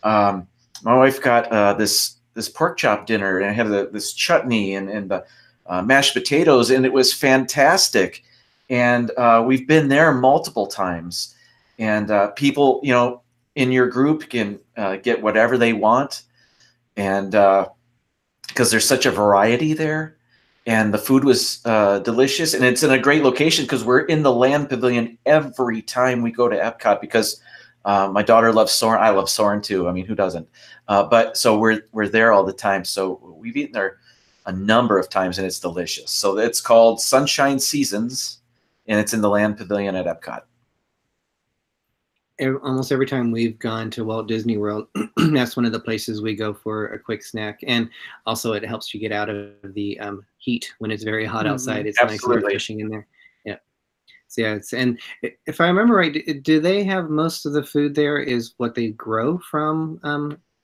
my wife got this pork chop dinner, and I had this chutney and the mashed potatoes, and it was fantastic. And we've been there multiple times. And people, in your group can get whatever they want. And because there's such a variety there, and the food was delicious, and it's in a great location because we're in the Land Pavilion every time we go to Epcot, because my daughter loves Soarin'. I love Soarin' too. I mean, who doesn't? But so we're there all the time. So we've eaten there a number of times, and it's delicious. So it's called Sunshine Seasons, and it's in the Land Pavilion at Epcot. Almost every time we've gone to Walt Disney World, that's one of the places we go for a quick snack. And also it helps you get out of the heat when it's very hot outside. It's nice and refreshing in there. Yeah. So yeah, and if I remember right, do they have most of the food there is what they grow from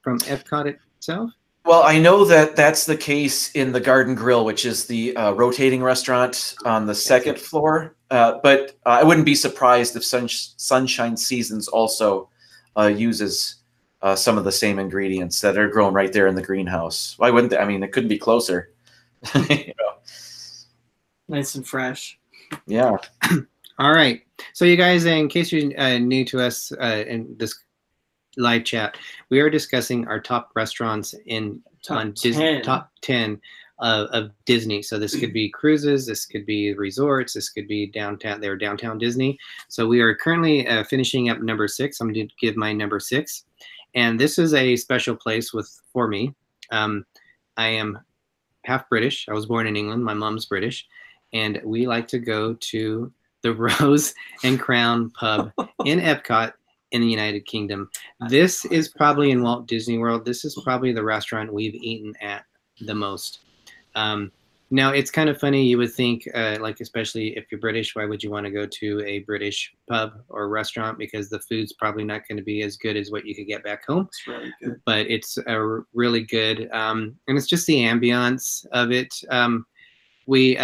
Epcot itself? Well, I know that that's the case in the Garden Grill, which is the rotating restaurant on the second floor. But I wouldn't be surprised if Sunshine Seasons also uses some of the same ingredients that are grown right there in the greenhouse. Why wouldn't they? I mean, it couldn't be closer. Nice and fresh. Yeah. All All right. So you guys, in case you're new to us in this live chat, we are discussing our top restaurants in Top 10. top 10 of Disney. So this could be cruises, this could be resorts, this could be downtown. They're downtown Disney. So we are currently finishing up number 6. I'm going to give my number 6, and this is a special place for me. I am half British. I was born in England. My mom's British, and we like to go to the Rose and Crown pub in Epcot in the United Kingdom. This is probably in Walt Disney World. This is probably the restaurant we've eaten at the most. Now, it's kind of funny. You would think, like, especially if you're British, why would you want to go to a British pub or restaurant? Because the food's probably not going to be as good as what you could get back home. It's really good. But it's really good. And it's just the ambiance of it. We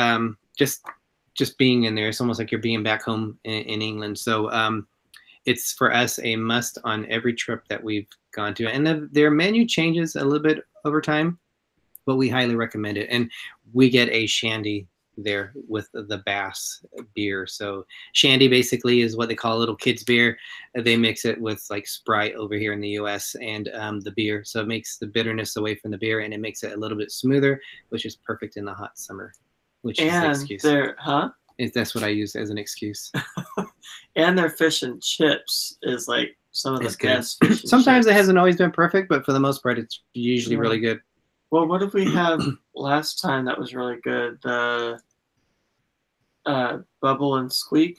just being in there, it's almost like you're being back home in England. So it's for us a must on every trip that we've gone to. And their menu changes a little bit over time, but we highly recommend it. And we get a shandy there with the Bass beer. So shandy basically is what they call a little kids beer. They mix it with like Sprite over here in the US and the beer. So it makes the bitterness away from the beer, and it makes it a little bit smoother, which is perfect in the hot summer. Which is the excuse. That's what I use as an excuse. And their fish and chips is like some of the best. Sometimes it hasn't always been perfect, but for the most part, it's usually really good. Well, what did we have last time that was really good? The Bubble and Squeak.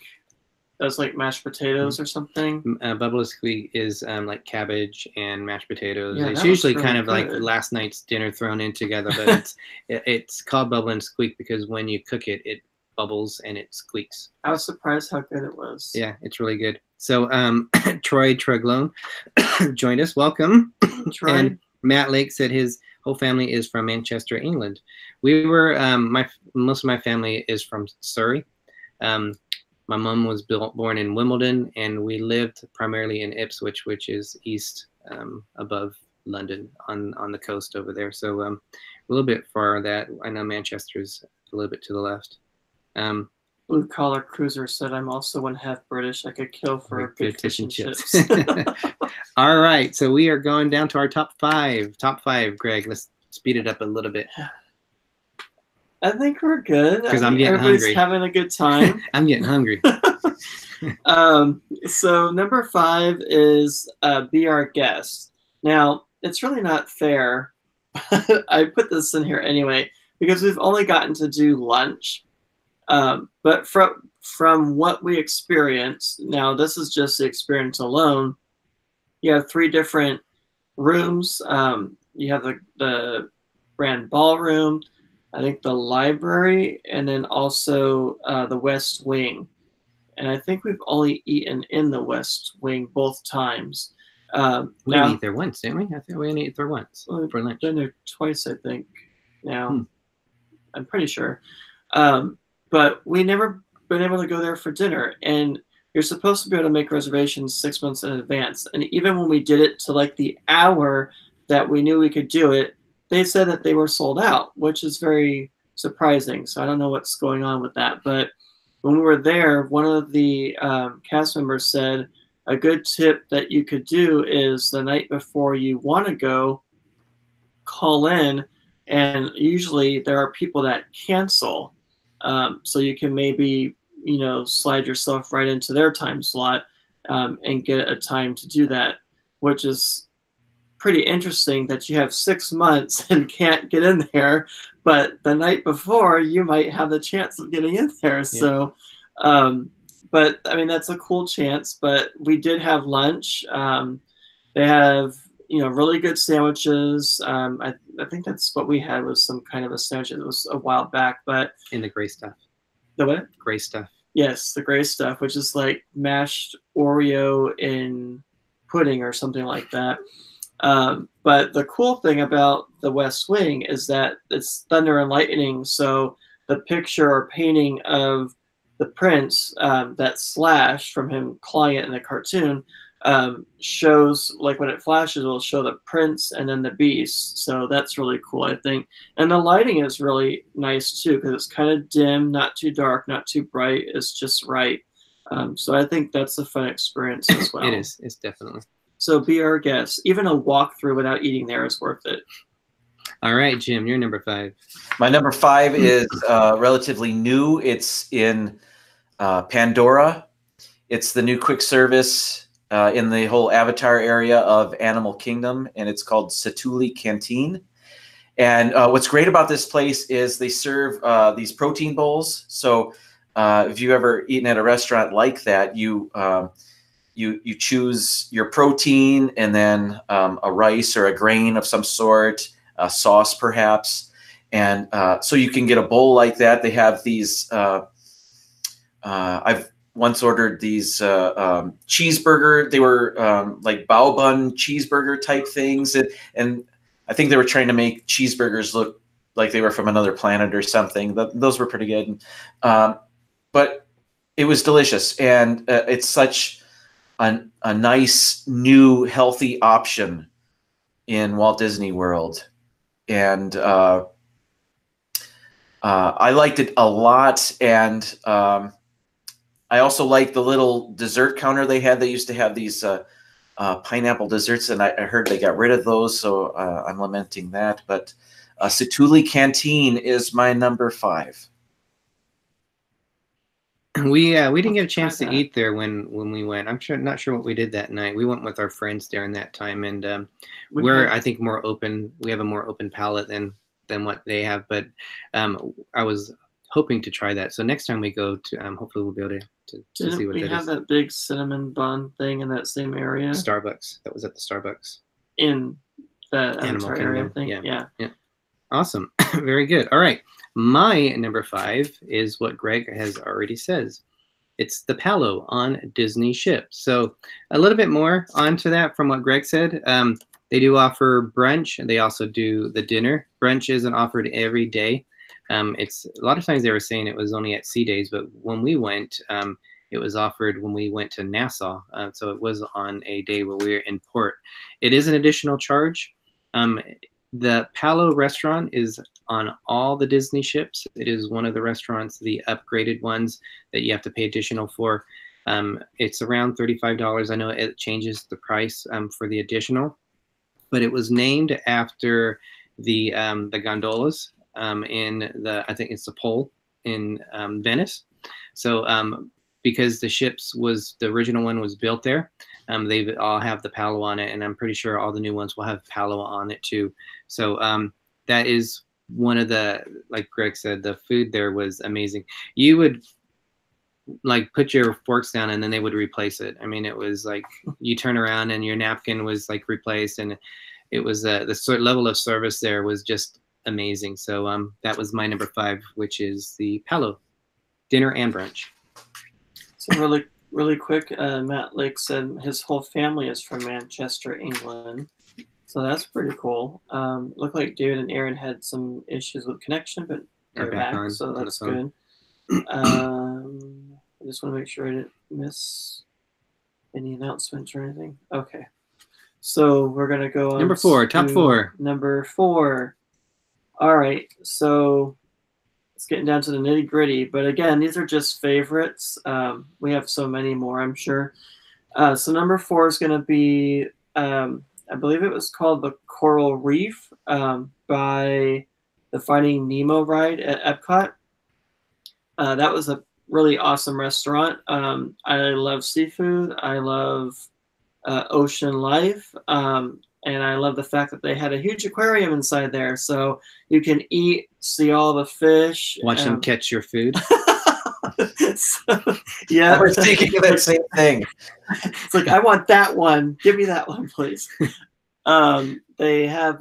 That was like mashed potatoes or something. Bubble and Squeak is like cabbage and mashed potatoes. Yeah, it's usually really kind of good. Like last night's dinner thrown in together, but it's called Bubble and Squeak because when you cook it, it bubbles and it squeaks. I was surprised how good it was. Yeah, it's really good. So Troy Treglone joined us. Welcome. Troy. And Matt Lake said his whole family is from Manchester, England. We were most of my family is from Surrey. My mom was born in Wimbledon, and we lived primarily in Ipswich, which is east above London on the coast over there. So a little bit far that. I know Manchester's a little bit to the left. Blue Collar Cruiser said, I'm also one half British. I could kill for a good fish and chips. All right, so we are going down to our top 5. Top 5, Greg. Let's speed it up a little bit. I think we're good. Because I'm getting everybody's hungry. Having a good time. I'm getting hungry. So number 5 is Be Our Guest. Now, it's really not fair. I put this in here anyway because we've only gotten to do lunch. But from what we experienced, now this is just the experience alone. You have 3 different rooms. You have the grand ballroom, I think the library, and then also the West Wing. And I think we've only eaten in the West Wing both times. We ate there once, didn't we? I think we only ate there once for lunch. Been there twice, I think. Now, I'm pretty sure. But we never been able to go there for dinner. And you're supposed to be able to make reservations 6 months in advance. And even when we did it to like the hour that we knew we could do it, they said that they were sold out, which is very surprising. So I don't know what's going on with that. But when we were there, one of the cast members said a good tip that you could do is the night before you want to go, call in. And usually there are people that cancel. So you can maybe, slide yourself right into their time slot and get a time to do that, which is pretty interesting that you have 6 months and can't get in there, but the night before you might have the chance of getting in there. Yeah. So, but I mean, that's a cool chance, but we did have lunch. They have, really good sandwiches. I think that's what we had was some kind of a sandwich. It was a while back, but in the gray stuff. The what? Gray stuff. Yes, the gray stuff, which is like mashed Oreo in pudding or something like that. But the cool thing about the West Wing is that it's thunder and lightning. So the picture or painting of the prince, that Slash from him clawing it in the cartoon, shows, like when it flashes, it'll show the prince and then the beast. So that's really cool, I think. And the lighting is really nice too, because it's kind of dim, not too dark, not too bright. It's just right. So I think that's a fun experience as well. It is. It's definitely. So be our guest. Even a walkthrough without eating there is worth it. All right, Jim, you're number 5. My number 5 is relatively new. It's in Pandora. It's the new quick service in the whole Avatar area of Animal Kingdom, and it's called Satuli Canteen. And what's great about this place is they serve these protein bowls. So if you've ever eaten at a restaurant like that, you choose your protein and then a rice or a grain of some sort, a sauce perhaps. And so you can get a bowl like that. They have these, I've once ordered these cheeseburger. They were like bao bun cheeseburger type things. And I think they were trying to make cheeseburgers look like they were from another planet or something. Those were pretty good. But it was delicious. And it's such a nice, new, healthy option in Walt Disney World. And I liked it a lot. And I also liked the little dessert counter they had. They used to have these pineapple desserts, and I heard they got rid of those, so I'm lamenting that. But Satuli Canteen is my number 5. We didn't get a chance to eat there when we went. Not sure what we did that night. We went with our friends during that time, and I think more open. We have a more open palate than what they have. But I was hoping to try that. So next time we go to, hopefully we'll be able to see what that is. We have that big cinnamon bun thing in that same area. Starbucks. That was at the Starbucks. In the Animal area thing. Yeah. Awesome. Very good. All right. My number 5 is what Greg has already says. It's the Palo on Disney ships. So a little bit more onto that from what Greg said. They do offer brunch, and they also do the dinner. Brunch isn't offered every day. It's a lot of times they were saying it was only at sea days, but when we went, it was offered when we went to Nassau. So it was on a day where we were in port. It is an additional charge. The Palo restaurant is on all the Disney ships. It is one of the restaurants, the upgraded ones that you have to pay additional for. It's around $35. I know it changes the price for the additional, but it was named after the gondolas in I think it's the Pole in Venice. So because the original one was built there, they all have the Palo on it, and I'm pretty sure all the new ones will have Palo on it too. So that is one of the, like Greg said, the food there was amazing. You would like put your forks down and then they would replace it. I mean, it was like you turn around and your napkin was like replaced, and it was the sort level of service there was just amazing. So that was my number 5, which is the Palo dinner and brunch. So really quick, Matt Lake said his whole family is from Manchester, England. So that's pretty cool. Looked like David and Aaron had some issues with connection, but they're back, so that's good. I just want to make sure I didn't miss any announcements or anything. Okay. So we're going to go on number 4, top 4. Number 4. All right. So it's getting down to the nitty gritty, but again, these are just favorites. We have so many more, I'm sure. So number 4 is going to be, I believe it was called the Coral Reef by the Finding Nemo ride at Epcot. That was a really awesome restaurant. I love seafood. I love ocean life. And I love the fact that they had a huge aquarium inside there. So you can eat, see all the fish. Watch them catch your food. So, yeah. I was thinking of that same thing. It's like, I want that one. Give me that one, please. They have,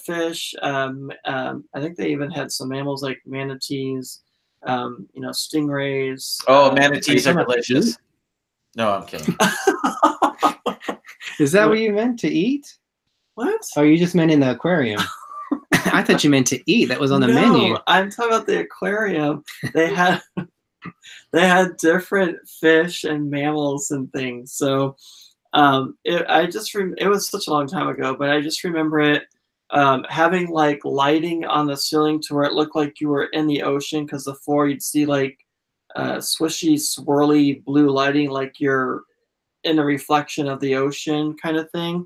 fish. I think they even had some mammals like manatees, stingrays. Oh, manatees are delicious. No, I'm kidding. Is that what you meant to eat? What? Oh, you just meant in the aquarium. I thought you meant to eat. That was on the menu. I'm talking about the aquarium. They had different fish and mammals and things. So it was such a long time ago, but I just remember it having like lighting on the ceiling to where it looked like you were in the ocean, because the floor you'd see like swishy, swirly blue lighting, like you're in a reflection of the ocean kind of thing.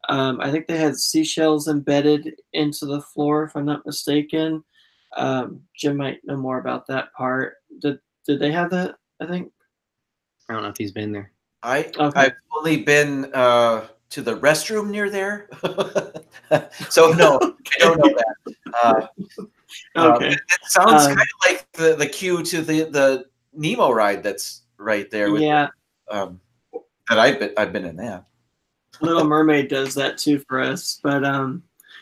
I think they had seashells embedded into the floor, if I'm not mistaken. Jim might know more about that part. Did they have that? I think. I don't know if he's been there. I've only been to the restroom near there, so no, I don't know that. Okay, it sounds kind of like the queue to the Nemo ride that's right there. With yeah, that I've been in that. Little Mermaid does that too for us, but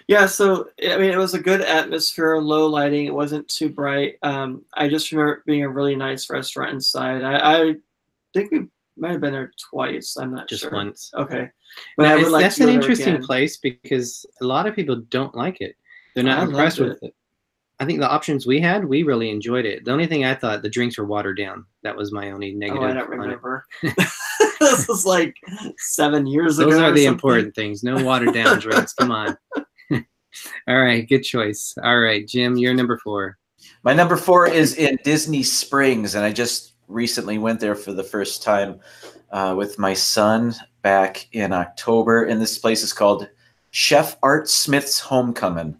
yeah. So I mean, it was a good atmosphere, low lighting. It wasn't too bright. I just remember it being a really nice restaurant inside. I think we might have been there twice. I'm not Just sure. once. Okay, but I would like that's to an go there interesting again. place because a lot of people don't like it. They're not I impressed loved with it. I think the options we had, we really enjoyed it. The only thing I thought, the drinks were watered down. That was my only negative. Oh, I don't remember. This was like 7 years ago. Those are the something. important things. No watered down drinks. Come on. All right, good choice. All right, Jim, you're number 4. My number 4 is in Disney Springs, and I just recently went there for the first time with my son back in October. And this place is called Chef Art Smith's Homecoming,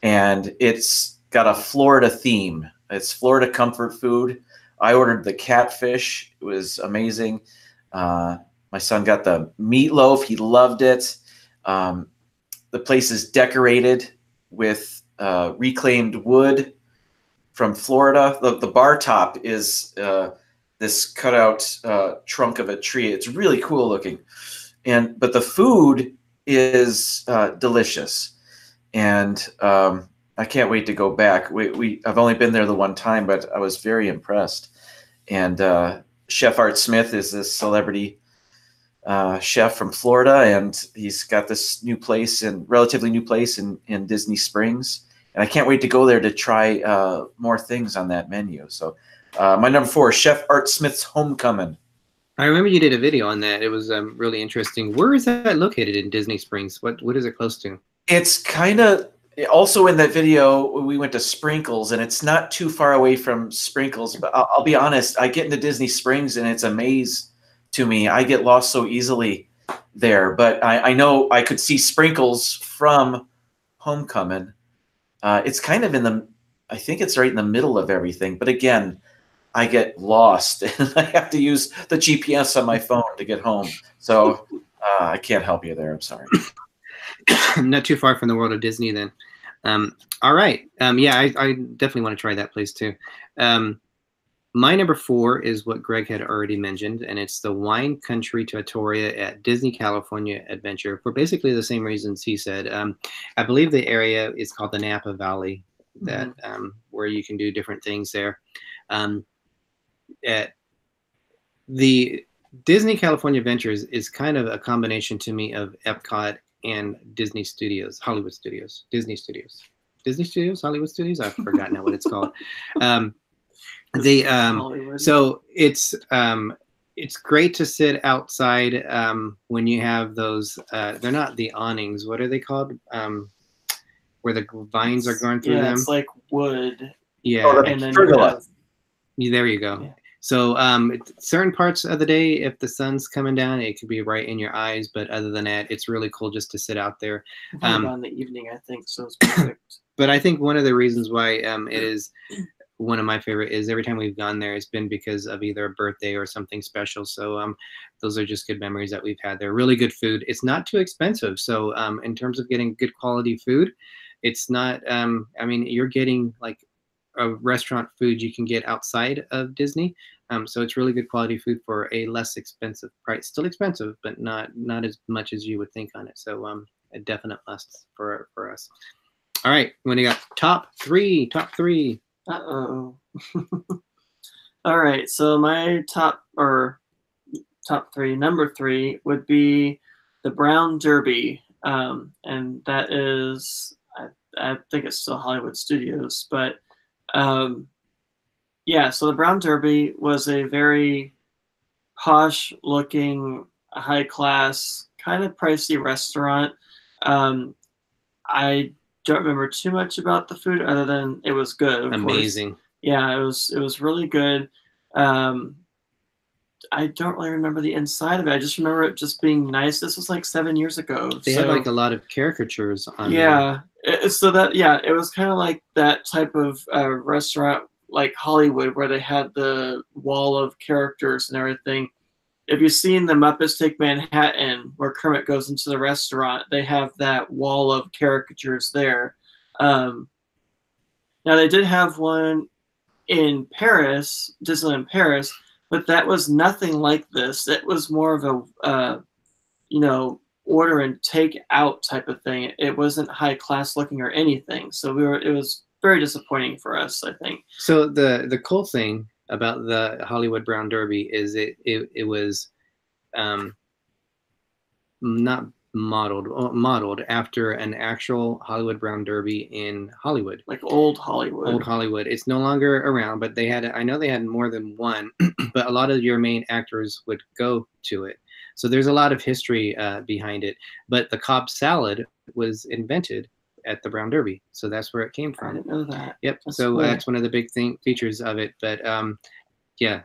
and it's got a Florida theme. It's Florida comfort food. I ordered the catfish. It was amazing. My son got the meatloaf. He loved it. The place is decorated with reclaimed wood from Florida. The bar top is this cutout trunk of a tree. It's really cool looking. But the food is delicious. And I can't wait to go back. I've only been there the one time, but I was very impressed. And Chef Art Smith is this celebrity chef from Florida, and he's got this relatively new place in Disney Springs. And I can't wait to go there to try more things on that menu. So my number 4, Chef Art Smith's Homecoming. I remember you did a video on that. It was really interesting. Where is that located in Disney Springs? What is it close to? It's kind of also in that video. We went to Sprinkles, and it's not too far away from Sprinkles. But I'll be honest, I get into Disney Springs, and it's a maze to me. I get lost so easily there. But I know I could see Sprinkles from Homecoming. It's kind of I think it's right in the middle of everything. But again, I get lost, and I have to use the GPS on my phone to get home. So I can't help you there. I'm sorry. Not too far from the world of Disney then. All right. Yeah, I definitely want to try that place too. My number 4 is what Greg had already mentioned, and it's the Wine Country Trattoria at Disney California Adventure for basically the same reasons he said. I believe the area is called the Napa Valley, that where you can do different things there. At the Disney California Adventures is kind of a combination to me of Epcot and Disney Studios, Hollywood Studios, Disney Studios, Hollywood Studios. I've forgotten now what it's called. So it's great to sit outside when you have those. They're not the awnings. What are they called? Where the vines are going through them. Yeah, it's like wood. Yeah, oh, and then there you go. Yeah. So certain parts of the day, if the sun's coming down, it could be right in your eyes. But other than that, it's really cool just to sit out there. In the evening, I think, so it's perfect. But I think one of the reasons why it is one of my favorite is every time we've gone there, it's been because of either a birthday or something special. So those are just good memories that we've had there. Really good food. It's not too expensive. So in terms of getting good quality food, it's not, I mean, you're getting like a restaurant food you can get outside of Disney. So it's really good quality food for a less expensive price. Still expensive, but not as much as you would think on it. So a definite must for us. All right, when you got top three. Uh-oh. All right, so my top 3, number 3 would be the Brown Derby. And that is, I think it's still Hollywood Studios, but yeah, so the Brown Derby was a very posh looking, high class, kind of pricey restaurant. I don't remember too much about the food other than it was good. Of Amazing. course. Yeah, it was really good. I don't really remember the inside of it. I just remember it just being nice. This was like 7 years ago. They had like a lot of caricatures on yeah. So that, yeah, it was kind of like that type of restaurant, like Hollywood, where they had the wall of characters and everything. If you've seen the Muppets Take Manhattan, where Kermit goes into the restaurant, they have that wall of caricatures there. Now, they did have one in Paris, Disneyland Paris, but that was nothing like this. It was more of a, you know, order and take out type of thing. It wasn't high class looking or anything. So it was very disappointing for us, I think. So the cool thing about the Hollywood Brown Derby is it was not modeled after an actual Hollywood Brown Derby in Hollywood, like old Hollywood. Old Hollywood. It's no longer around, but I know they had more than one, but a lot of your main actors would go to it. So there's a lot of history behind it. But the Cobb salad was invented at the Brown Derby, so that's where it came from. I didn't know that. Yep. That's so cool. That's one of the big features of it. But yeah,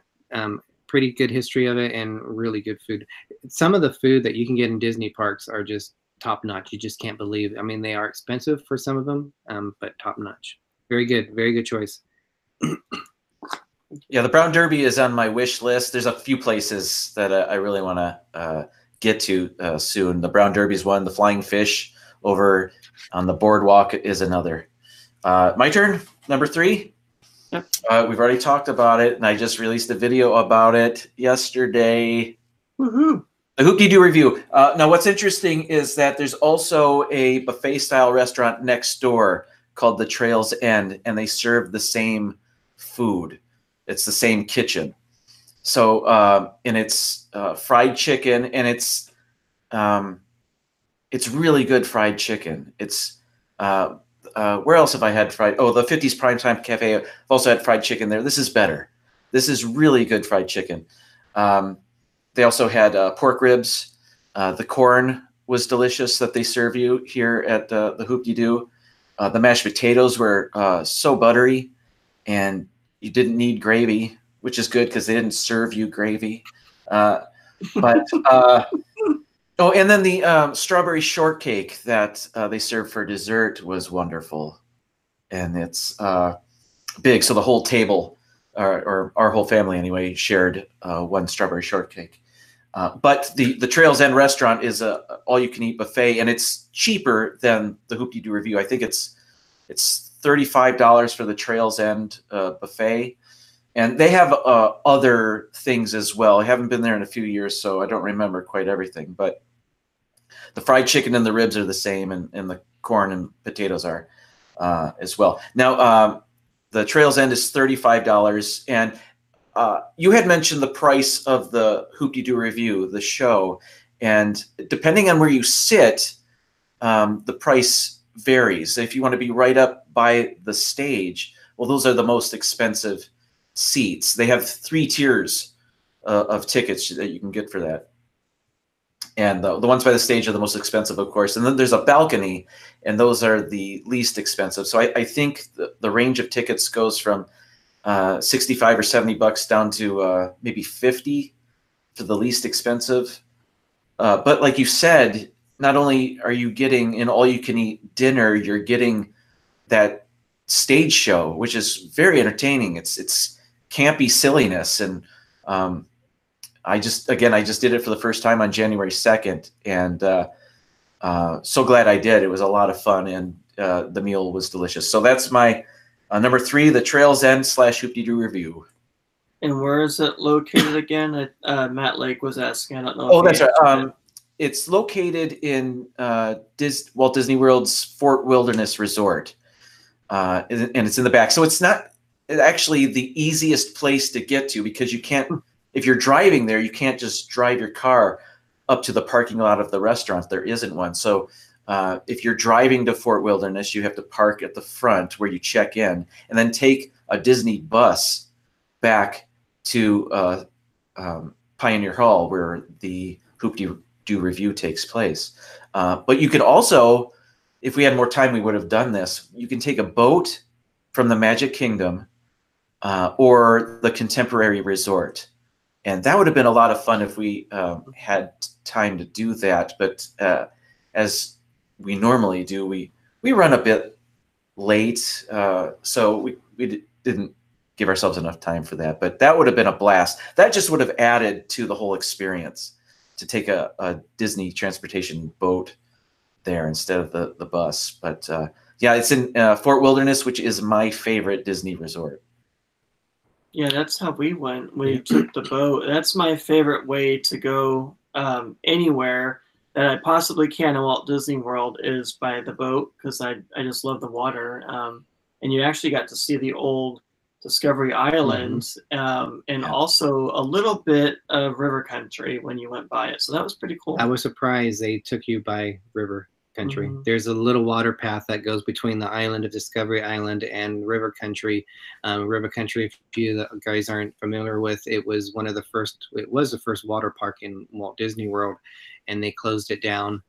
pretty good history of it and really good food. Some of the food that you can get in Disney parks are just top notch. You just can't believe. I mean, they are expensive for some of them, but top notch. Very good choice. Yeah, the Brown Derby is on my wish list. There's a few places that I really want to get to soon. The Brown Derby is one. The Flying Fish over on the boardwalk is another. My turn, number 3. Yep. We've already talked about it, and I just released a video about it yesterday. Woohoo! The Hoop-Dee-Doo review. Now, what's interesting is that there's also a buffet-style restaurant next door called the Trail's End, and they serve the same food. It's the same kitchen. So, and it's fried chicken, and it's really good fried chicken. It's where else have I had fried? Oh, the 50s Primetime Cafe. I've also had fried chicken there. This is better. This is really good fried chicken. They also had pork ribs. The corn was delicious that they serve you here at the Hoop-Dee-Doo. The mashed potatoes were so buttery, and you didn't need gravy, which is good because they didn't serve you gravy. Oh, and then the strawberry shortcake that they served for dessert was wonderful. And it's big. So the whole table, or our whole family anyway, shared one strawberry shortcake. But the Trail's End restaurant is a all-you-can-eat buffet, and it's cheaper than the Hoop-Dee-Doo review. I think it's $35 for the Trail's End buffet. And they have other things as well. I haven't been there in a few years, so I don't remember quite everything. But the fried chicken and the ribs are the same, and the corn and potatoes are as well. Now, the Trail's End is $35. And you had mentioned the price of the Hoop-Dee-Doo review, the show. And depending on where you sit, the price varies. If you want to be right up by the stage, well, those are the most expensive seats. They have 3 tiers of tickets that you can get for that. And the ones by the stage are the most expensive, of course. And then there's a balcony, and those are the least expensive. So I think the range of tickets goes from 65 or 70 bucks down to maybe 50 for the least expensive. But like you said, not only are you getting an all-you-can-eat dinner, you're getting that stage show, which is very entertaining. It's campy silliness, and I just did it for the first time on January 2nd, and so glad I did. It was a lot of fun, and the meal was delicious. So that's my number 3, the Trail's End / Hoop-Dee-Doo review. And where is it located again? Matt Lake was asking. I don't know. Oh, that's right. It's located in Walt Disney World's Fort Wilderness Resort, and it's in the back. So it's not actually the easiest place to get to, because you can't, if you're driving there, you can't just drive your car up to the parking lot of the restaurant. There isn't one. So if you're driving to Fort Wilderness, you have to park at the front where you check in, and then take a Disney bus back to Pioneer Hall, where the Hoop-Dee-Doo review takes place. But you could also, if we had more time, we would have done this. You can take a boat from the Magic Kingdom or the Contemporary Resort. And that would have been a lot of fun if we had time to do that. But as we normally do, we run a bit late, so we didn't give ourselves enough time for that. But that would have been a blast. That just would have added to the whole experience to take a Disney transportation boat there instead of the bus. But yeah, it's in Fort Wilderness, which is my favorite Disney resort. Yeah, that's how we went. We took the boat. That's my favorite way to go anywhere that I possibly can in Walt Disney World is by the boat, because I just love the water. And you actually got to see the old Discovery Island, and also a little bit of river country when you went by it. So that was pretty cool. I was surprised they took you by river country. There's a little water path that goes between the island of Discovery Island and river country. River country, if you guys aren't familiar with, it was the first water park in Walt Disney World, and they closed it down.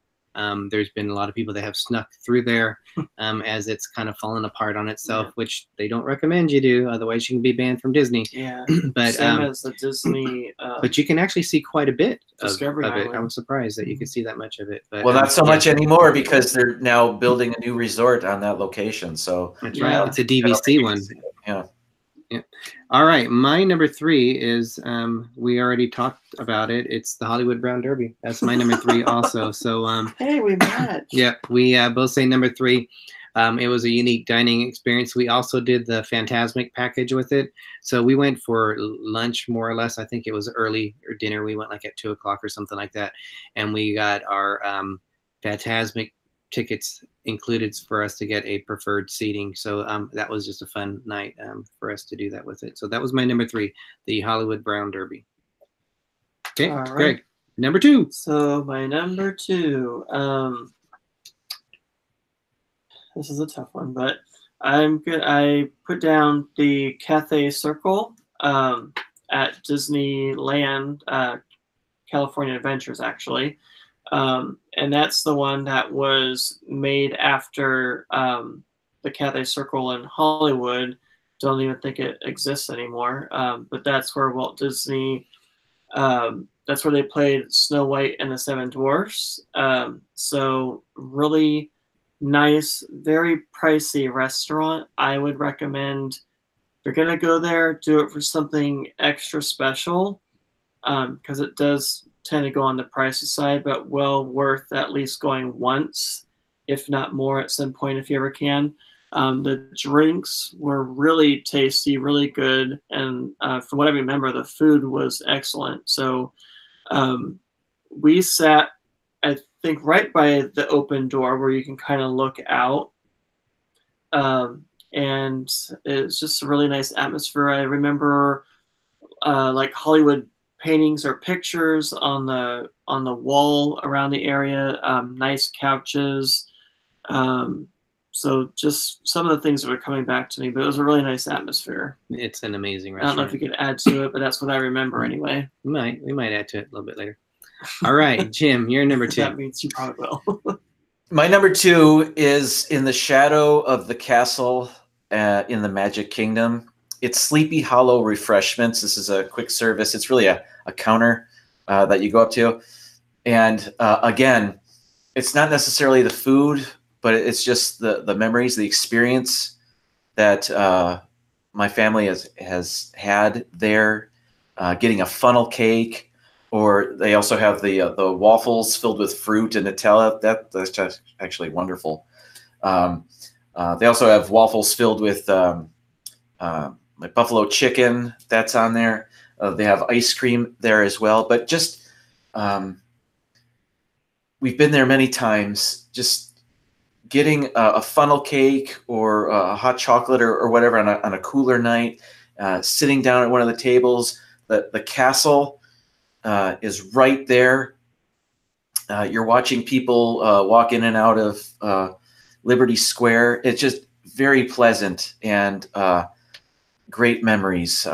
There's been a lot of people that have snuck through there as it's kind of fallen apart on itself, which they don't recommend you do. Otherwise, you can be banned from Disney. Yeah, but same as the Disney. But you can actually see quite a bit of Island. it. I was surprised that you could see that much of it. But, well, not so much anymore, because they're now building a new resort on that location. So that's right. It's a DVC one. Yeah. Yeah. All right. My number 3 is we already talked about it. It's the Hollywood Brown Derby. That's my number 3 also. So hey, we matched. Yeah, we both say number 3. It was a unique dining experience. We also did the Fantasmic package with it. So we went for lunch, more or less. I think it was early, or dinner. We went like at 2 o'clock or something like that. And we got our Fantasmic tickets included for us to get a preferred seating. So that was just a fun night for us to do that with it. So that was my number 3, the Hollywood Brown Derby. Okay, all right. Greg, number 2. So my number 2, this is a tough one, but I'm good. I put down the Cathay Circle at Disneyland, California Adventures, actually. And that's the one that was made after the Cathay Circle in Hollywood. Don't even think it exists anymore. But that's where Walt Disney, that's where they played Snow White and the Seven Dwarfs. So really nice, very pricey restaurant. I would recommend, if you're going to go there, do it for something extra special, because it does tend to go on the pricey side, but well worth at least going once, if not more, at some point if you ever can. The drinks were really tasty, really good, and from what I remember, the food was excellent. So we sat, I think, right by the open door where you can kind of look out, and it's just a really nice atmosphere. I remember like Hollywood paintings or pictures on the wall around the area, nice couches. So just some of the things that were coming back to me, but it was a really nice atmosphere. It's an amazing restaurant. I don't know if you could add to it, but that's what I remember anyway. We might add to it a little bit later. All right, Jim, you're number 2. That means you probably will. My number 2 is in the shadow of the castle in the Magic Kingdom. It's Sleepy Hollow Refreshments. This is a quick service. It's really a counter that you go up to. And again, it's not necessarily the food, but it's just the memories, the experience that my family has had there, getting a funnel cake, or they also have the waffles filled with fruit and Nutella. That's just actually wonderful. They also have waffles filled with like buffalo chicken that's on there. They have ice cream there as well. But just we've been there many times. Just getting a funnel cake or a hot chocolate or whatever on a cooler night, sitting down at one of the tables. The castle is right there. You're watching people walk in and out of Liberty Square. It's just very pleasant and great memories.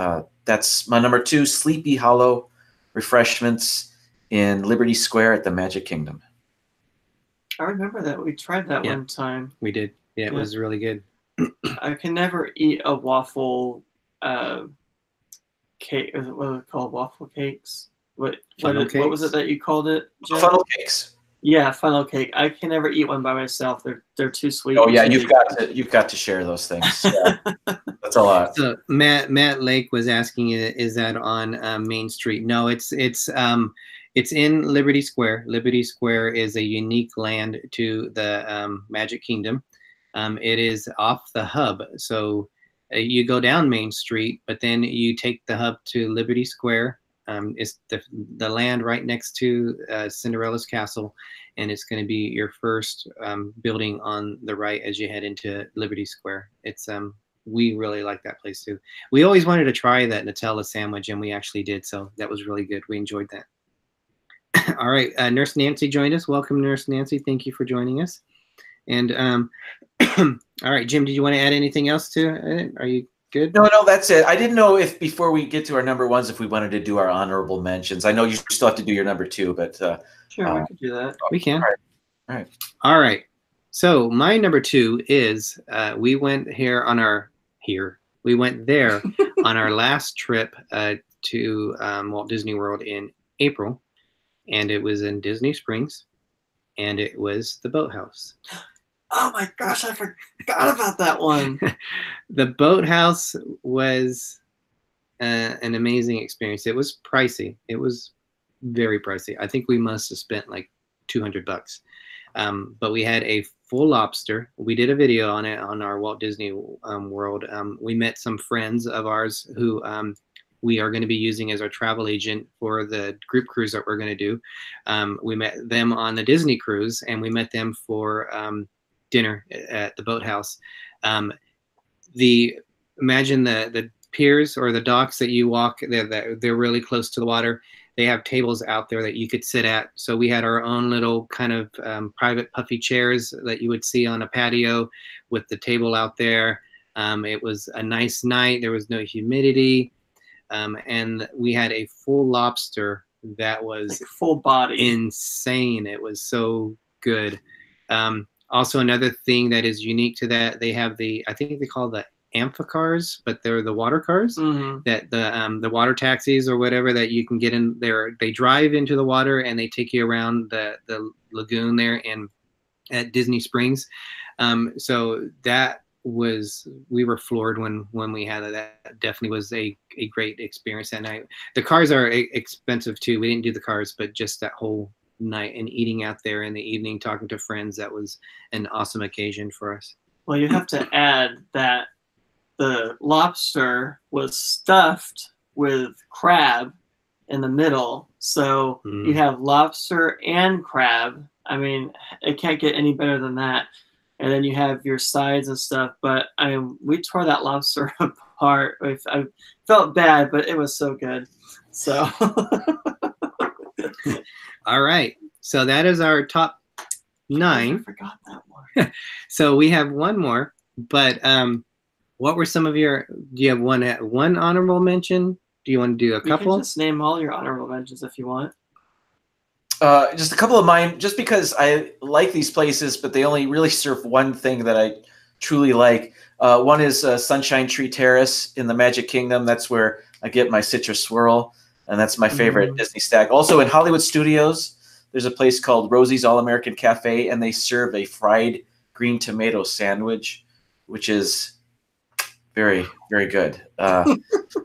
That's my number 2, Sleepy Hollow Refreshments in Liberty Square at the Magic Kingdom. I remember that. We tried that one time. We did. Yeah, it was really good. I can never eat a waffle cake. What are they called? Waffle cakes. What was it that you called it, Jim? Funnel cakes. Yeah, funnel cake. I can never eat one by myself. They're too sweet. Oh yeah, you've got to share those things. Yeah. That's a lot. So Matt Lake was asking, is that on Main Street? No, it's in Liberty Square. Liberty Square is a unique land to the Magic Kingdom. It is off the hub, so you go down Main Street, but then you take the hub to Liberty Square. It's the land right next to Cinderella's castle, and it's going to be your first building on the right as you head into Liberty Square. It's we really like that place too. We always wanted to try that Nutella sandwich, and we actually did, so that was really good. We enjoyed that. All right, Nurse Nancy joined us. Welcome, Nurse Nancy. Thank you for joining us. And all right, Jim, did you want to add anything else to it? Are you good? No, that's it. I didn't know if before we get to our number ones, if we wanted to do our honorable mentions. I know you still have to do your number two, but sure, we can do that. We can. All right. So my number two is we went we went there on our last trip to Walt Disney World in April, and it was in Disney Springs, and it was the Boathouse. Oh my gosh, I forgot about that one. The Boathouse was an amazing experience. It was pricey. It was very pricey. I think we must have spent like $200. But we had a full lobster. We did a video on it on our Walt Disney World. We met some friends of ours who we are going to be using as our travel agent for the group cruise that we're going to do. We met them on the Disney cruise, and we met them for dinner at the Boathouse. Imagine the piers or the docks that you walk, they're really close to the water. They have tables out there that you could sit at. So we had our own little kind of private puffy chairs that you would see on a patio with the table out there. It was a nice night. There was no humidity. And we had a full lobster that was like full body. Insane. It was so good. Also, another thing that is unique to that, they have I think they call the amphicars, but they're the water cars, that the water taxis or whatever that you can get in there. They drive into the water and they take you around the lagoon there at Disney Springs. So that we were floored when we had that. That definitely was a great experience that night. The cars are expensive too. We didn't do the cars, but just that whole night and eating out there in the evening, talking to friends, that was an awesome occasion for us. Well, you have to add that the lobster was stuffed with crab in the middle. So you have lobster and crab. I mean, it can't get any better than that. And then you have your sides and stuff. But I mean, we tore that lobster apart. I felt bad, but it was so good. So. All right. So that is our top 9. I forgot that one. So we have one more, but what were some of do you have one honorable mention? Do you want to do a couple? You can just name all your honorable mentions if you want. Just a couple of mine, just because I like these places, but they only really serve one thing that I truly like. One is Sunshine Tree Terrace in the Magic Kingdom. That's where I get my citrus swirl, and that's my favorite Disney stack. Also in Hollywood Studios, there's a place called Rosie's All-American Cafe, and they serve a fried green tomato sandwich, which is very, very good.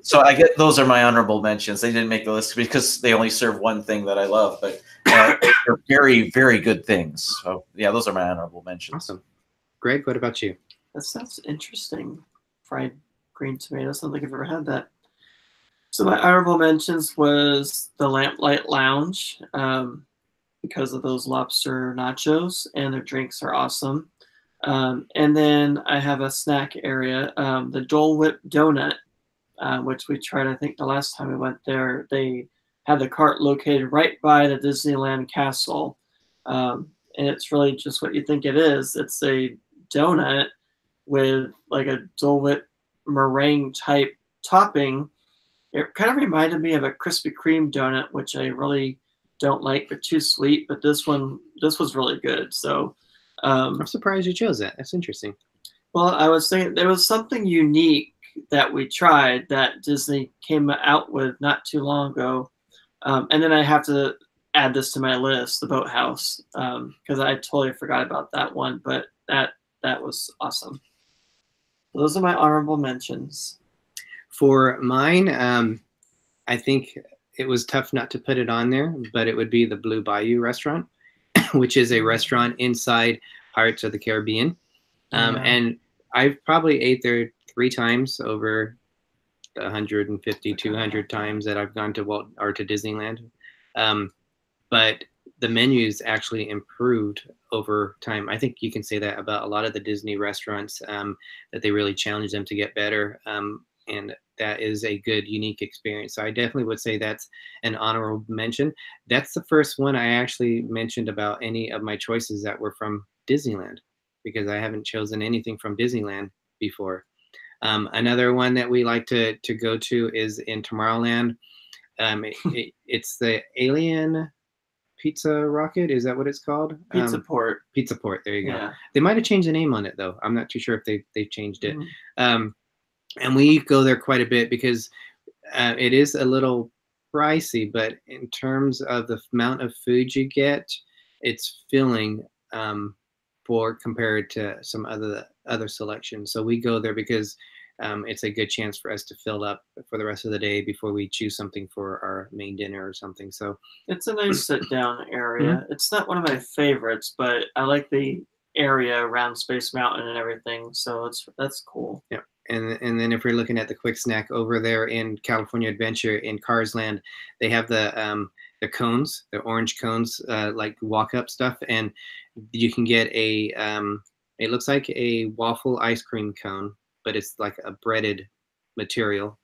So I get those are my honorable mentions. They didn't make the list because they only serve one thing that I love, but they're very, very good things. So yeah, those are my honorable mentions. Awesome. Greg, what about you? That sounds interesting. Fried green tomato. Sounds like I've ever had that. So my honorable mentions was the Lamplight Lounge because of those lobster nachos, and their drinks are awesome. And then I have a snack area, the Dole Whip Donut, which we tried, I think, the last time we went there. They had the cart located right by the Disneyland Castle. And it's really just what you think it is. It's a donut with like a Dole Whip meringue type topping. It kind of reminded me of a Krispy Kreme donut, which I really don't like. They're too sweet, but this was really good. So I'm surprised you chose that. That's interesting. Well, I was thinking there was something unique that we tried that Disney came out with not too long ago. And then I have to add this to my list, the Boathouse, because I totally forgot about that one, but that was awesome. Those are my honorable mentions. For mine, I think it was tough not to put it on there, but it would be the Blue Bayou restaurant, which is a restaurant inside Pirates of the Caribbean. And I've probably ate there 3 times over the 150, 200 times that I've gone to to Disneyland. But the menus actually improved over time. I think you can say that about a lot of the Disney restaurants, that they really challenge them to get better. And that is a good, unique experience. So I definitely would say that's an honorable mention. That's the first one I actually mentioned about any of my choices that were from Disneyland, because I haven't chosen anything from Disneyland before. Another one that we like to go to is in Tomorrowland. It's the Alien Pizza Rocket. Is that what it's called? Pizza Port. Pizza Port. There you go. Yeah. They might have changed the name on it though. I'm not too sure if they've changed it. And we go there quite a bit because it is a little pricey, but in terms of the amount of food you get, it's filling for compared to some other selections. So we go there because it's a good chance for us to fill up for the rest of the day before we choose something for our main dinner or something. So it's a nice sit-down area. It's not one of my favorites, but I like the area around Space Mountain and everything. So that's cool. Yeah. And then if we're looking at the quick snack over there in California Adventure in Cars Land, they have the cones, the orange cones, like walk-up stuff, and you can get a it looks like a waffle ice cream cone, but it's like a breaded material,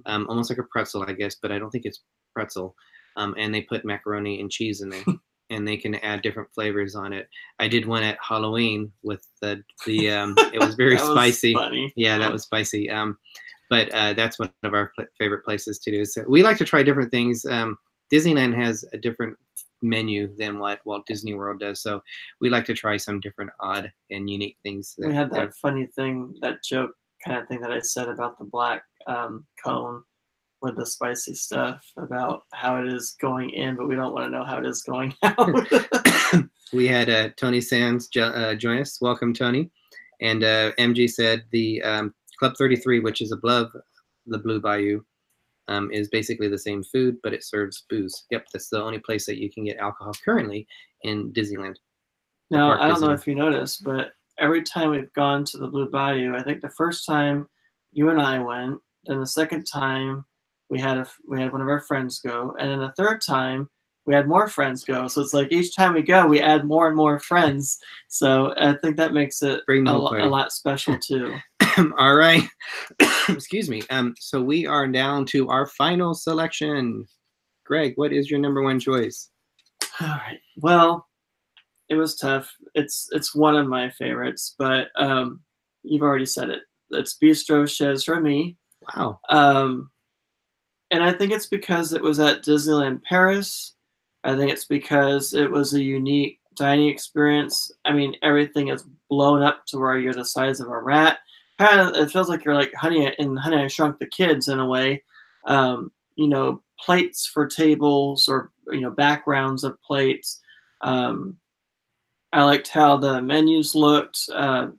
almost like a pretzel, I guess, but I don't think it's pretzel. And they put macaroni and cheese in there. And they can add different flavors on it. I did one at Halloween with the it was very spicy. Funny. Yeah, that was spicy. But that's one of our favorite places to do. So we like to try different things. Disneyland has a different menu than what Walt Disney World does. So we like to try some different odd and unique things. We had that funny thing, that joke kind of thing that I said about the black cone with the spicy stuff, about how it is going in, but we don't want to know how it is going out. We had Tony Sands join us. Welcome, Tony. And MG said the Club 33, which is above the Blue Bayou, is basically the same food, but it serves booze. Yep, that's the only place that you can get alcohol currently in Disneyland. Now, I don't know if you noticed, but every time we've gone to the Blue Bayou, I think the first time you and I went, then the second time we had one of our friends go, and then the third time we had more friends go. So it's like each time we go, we add more and more friends. So I think that makes it a lot special too. All right. Excuse me. So we are down to our final selection. Greg, what is your number 1 choice? All right. Well, it was tough. It's one of my favorites, but you've already said it. It's Bistro Chez Remy. Wow. And I think it's because it was at Disneyland Paris. I think it's because it was a unique dining experience. I mean, everything is blown up to where you're the size of a rat. Kind of, it feels like you're like Honey, I Shrunk the Kids in a way. Plates for tables, or backgrounds of plates. I liked how the menus looked. A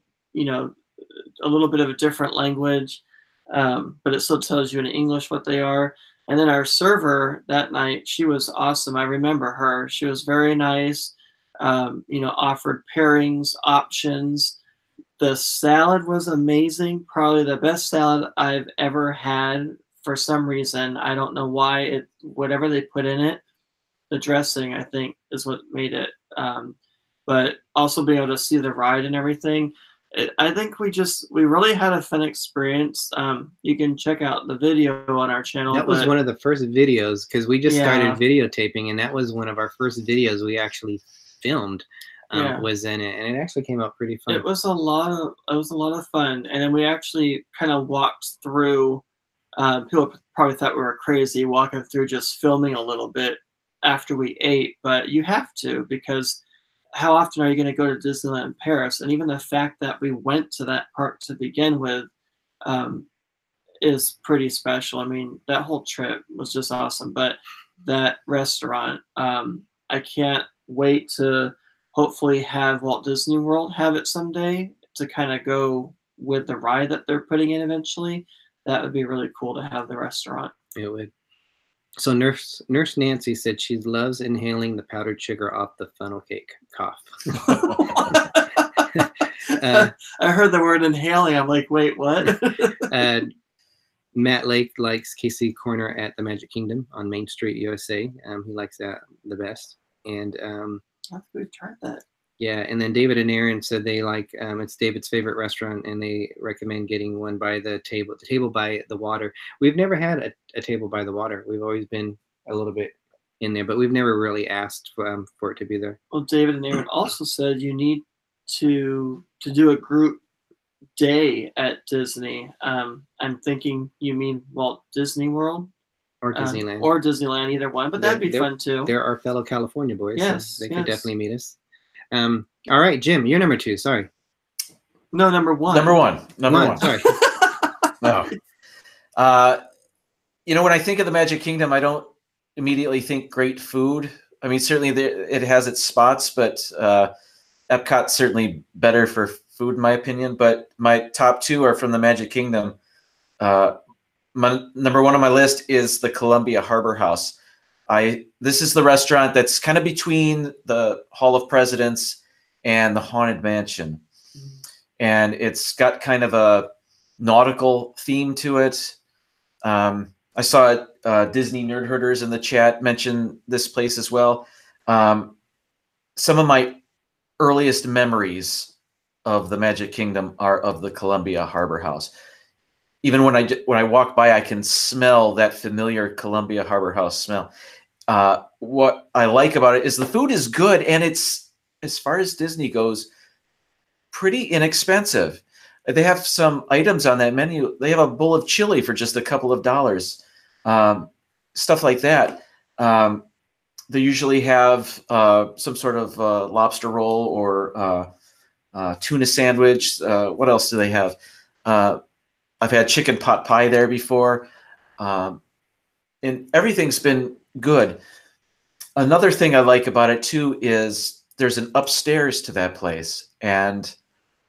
little bit of a different language. But it still tells you in English what they are. And then our server that night, she was awesome. I remember her. She was very nice, offered pairings, options. The salad was amazing. Probably the best salad I've ever had for some reason. I don't know why. Whatever they put in it, the dressing, I think, is what made it. But also being able to see the ride and everything. I think we really had a fun experience. You can check out the video on our channel. That was one of the first videos, because we just started videotaping, and that was one of our first videos we actually filmed. Was in it, and it actually came out pretty fun. It was a lot of fun, and then we actually kind of walked through. People probably thought we were crazy walking through just filming a little bit after we ate, but you have to, because how often are you going to go to Disneyland Paris? And even the fact that we went to that park to begin with, is pretty special. I mean, that whole trip was just awesome. But that restaurant, I can't wait to hopefully have Walt Disney World have it someday to kind of go with the ride that they're putting in eventually. That would be really cool to have the restaurant. It would. So Nurse Nancy said she loves inhaling the powdered sugar off the funnel cake. Cough. I heard the word inhaling. I'm like, wait, what? Matt Lake likes Casey Corner at the Magic Kingdom on Main Street, USA. He likes that the best. And we've tried that. Yeah, and then David and Aaron said they like it's David's favorite restaurant, and they recommend getting one by the table by the water. We've never had a table by the water. We've always been a little bit in there, but we've never really asked for it to be there. Well, David and Aaron also said you need to do a group day at Disney. I'm thinking you mean Walt Disney World or Disneyland, or Disneyland, either one. But that'd be fun too. They're our fellow California boys. Yes, so they could definitely meet us. All right, Jim, you're number 2. Sorry. No, number 1. Number one. Sorry. No. When I think of the Magic Kingdom, I don't immediately think great food. I mean, certainly it has its spots, but Epcot's certainly better for food, in my opinion. But my top 2 are from the Magic Kingdom. My number 1 on my list is the Columbia Harbor House. This is the restaurant that's kind of between the Hall of Presidents and the Haunted Mansion. And it's got kind of a nautical theme to it. I saw Disney Nerd Herders in the chat mention this place as well. Some of my earliest memories of the Magic Kingdom are of the Columbia Harbor House. Even when I walk by, I can smell that familiar Columbia Harbor House smell. What I like about it is the food is good, and it's, as far as Disney goes, pretty inexpensive. They have some items on that menu. They have a bowl of chili for just a couple of dollars, stuff like that. They usually have some sort of lobster roll or tuna sandwich. What else do they have? I've had chicken pot pie there before, and everything's been good. Another thing I like about it too is there's an upstairs to that place, and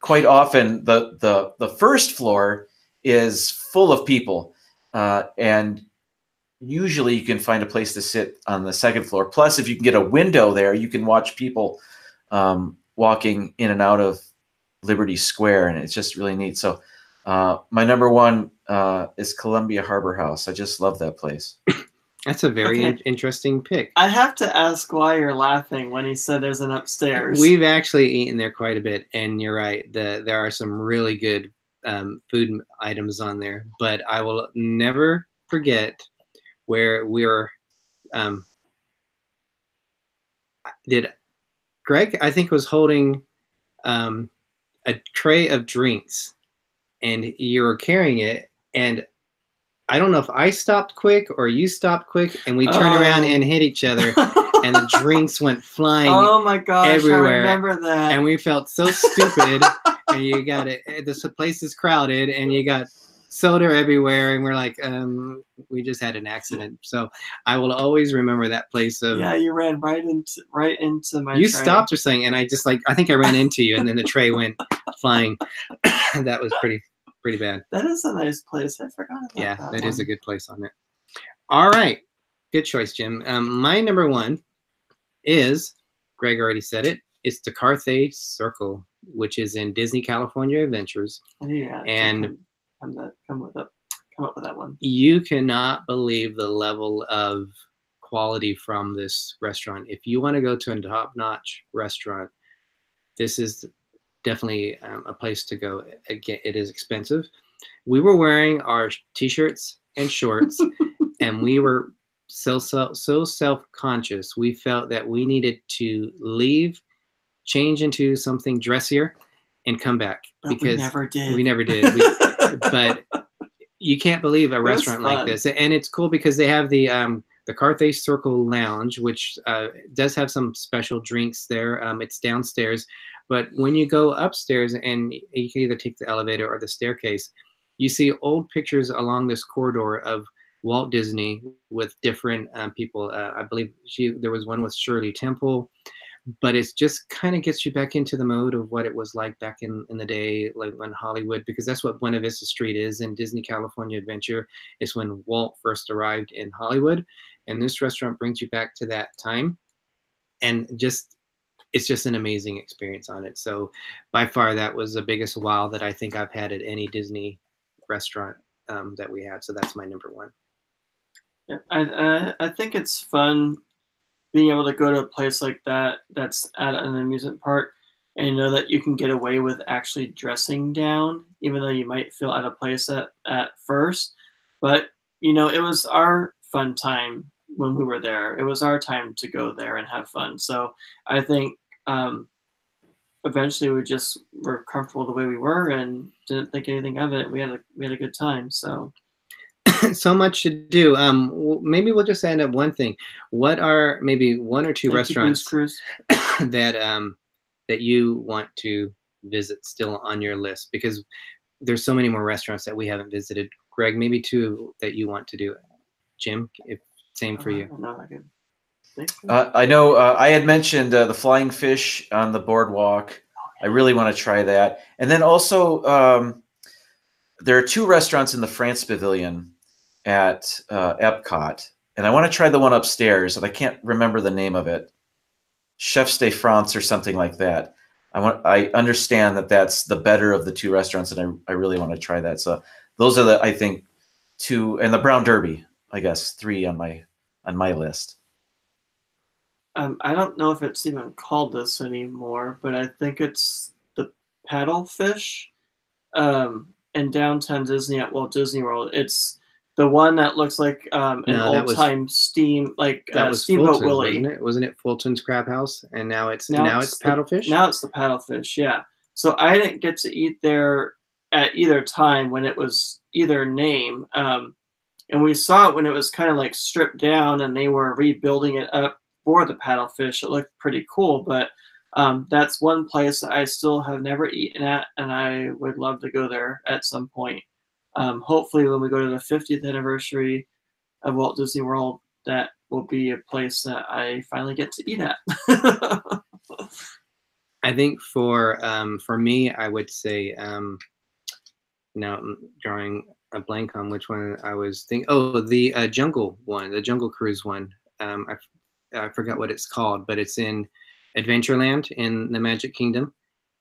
quite often the first floor is full of people, and usually you can find a place to sit on the second floor. Plus, if you can get a window there, you can watch people walking in and out of Liberty Square, and it's just really neat. So my number 1 is Columbia Harbor House. I just love that place. That's a very interesting pick. I have to ask why you're laughing when he said there's an upstairs. We've actually eaten there quite a bit, and you're right. There are some really good food items on there, but I will never forget where we were. Did Greg, I think, was holding a tray of drinks, and you were carrying it, and I don't know if I stopped quick or you stopped quick, and we turned around and hit each other, and the drinks went flying. Oh my gosh, everywhere. I remember that. And we felt so stupid. And you got it. This place is crowded, and you got soda everywhere, and we're like, we just had an accident. So I will always remember that place. Yeah, you ran right into my. You tray. stopped or something, and I just I think I ran into you, and then the tray went flying. That was pretty bad. That is a nice place. I forgot about that. Yeah, that is a good place on it. All right. Good choice, Jim. My number 1 is, Greg already said it, it's the Carthay Circle, which is in Disney California Adventures. Yeah. And come up with that one. You cannot believe the level of quality from this restaurant. If you want to go to a top-notch restaurant, this is definitely a place to go. Again, it is expensive. We were wearing our t-shirts and shorts, and we were so self-conscious. We felt that we needed to leave, change into something dressier, and come back. But because we never did. But you can't believe a restaurant like this. And it's cool because they have the Carthay Circle Lounge, which does have some special drinks there. It's downstairs. But when you go upstairs, and you can either take the elevator or the staircase, you see old pictures along this corridor of Walt Disney with different people. I believe there was one with Shirley Temple, but it's just kind of gets you back into the mode of what it was like back in the day, like when Hollywood, because that's what Buena Vista Street is in Disney California Adventure. It's when Walt first arrived in Hollywood, and this restaurant brings you back to that time, and it's just an amazing experience on it. So by far, that was the biggest wow that I think I've had at any Disney restaurant that we had. So that's my number one. Yeah, I think it's fun being able to go to a place like that that's at an amusement park and know that you can get away with actually dressing down, even though you might feel out of place at first. But, you know, it was our fun time when we were there. It was our time to go there and have fun. So I think eventually we just were comfortable the way we were and didn't think anything of it. We had a good time. So. So much to do. Maybe we'll just end up one thing. What are maybe one or two restaurants that that you want to visit still on your list? Because there's so many more restaurants that we haven't visited. Greg, maybe two that you want to do. Jim, same for you. I know I had mentioned the Flying Fish on the boardwalk. I really want to try that. And then also there are two restaurants in the France Pavilion at Epcot, and I want to try the one upstairs, and I can't remember the name of it. Chefs de France or something like that. I understand that that's the better of the two restaurants, and I really want to try that. So those are the, I think, two, and the Brown Derby, I guess, three on my list. I don't know if it's even called this anymore, but I think it's the Paddlefish in downtown Disney at Walt Disney World. It's the one that looks like an old-time steam, like Steamboat Fulton, Willie. Wasn't it Fulton's Crab House? And now it's Paddlefish? Now it's the Paddlefish, yeah. So I didn't get to eat there at either time when it was either name. And we saw it when it was kind of like stripped down and they were rebuilding it up for the Paddlefish. It looked pretty cool, but that's one place I still have never eaten at, and I would love to go there at some point. Hopefully when we go to the 50th anniversary of Walt Disney World, that will be a place that I finally get to eat at. I think for me, I would say, now I'm drawing a blank on which one I was thinking. Oh, the Jungle one, the Jungle Cruise one. I forgot what it's called, but it's in Adventureland in the Magic Kingdom,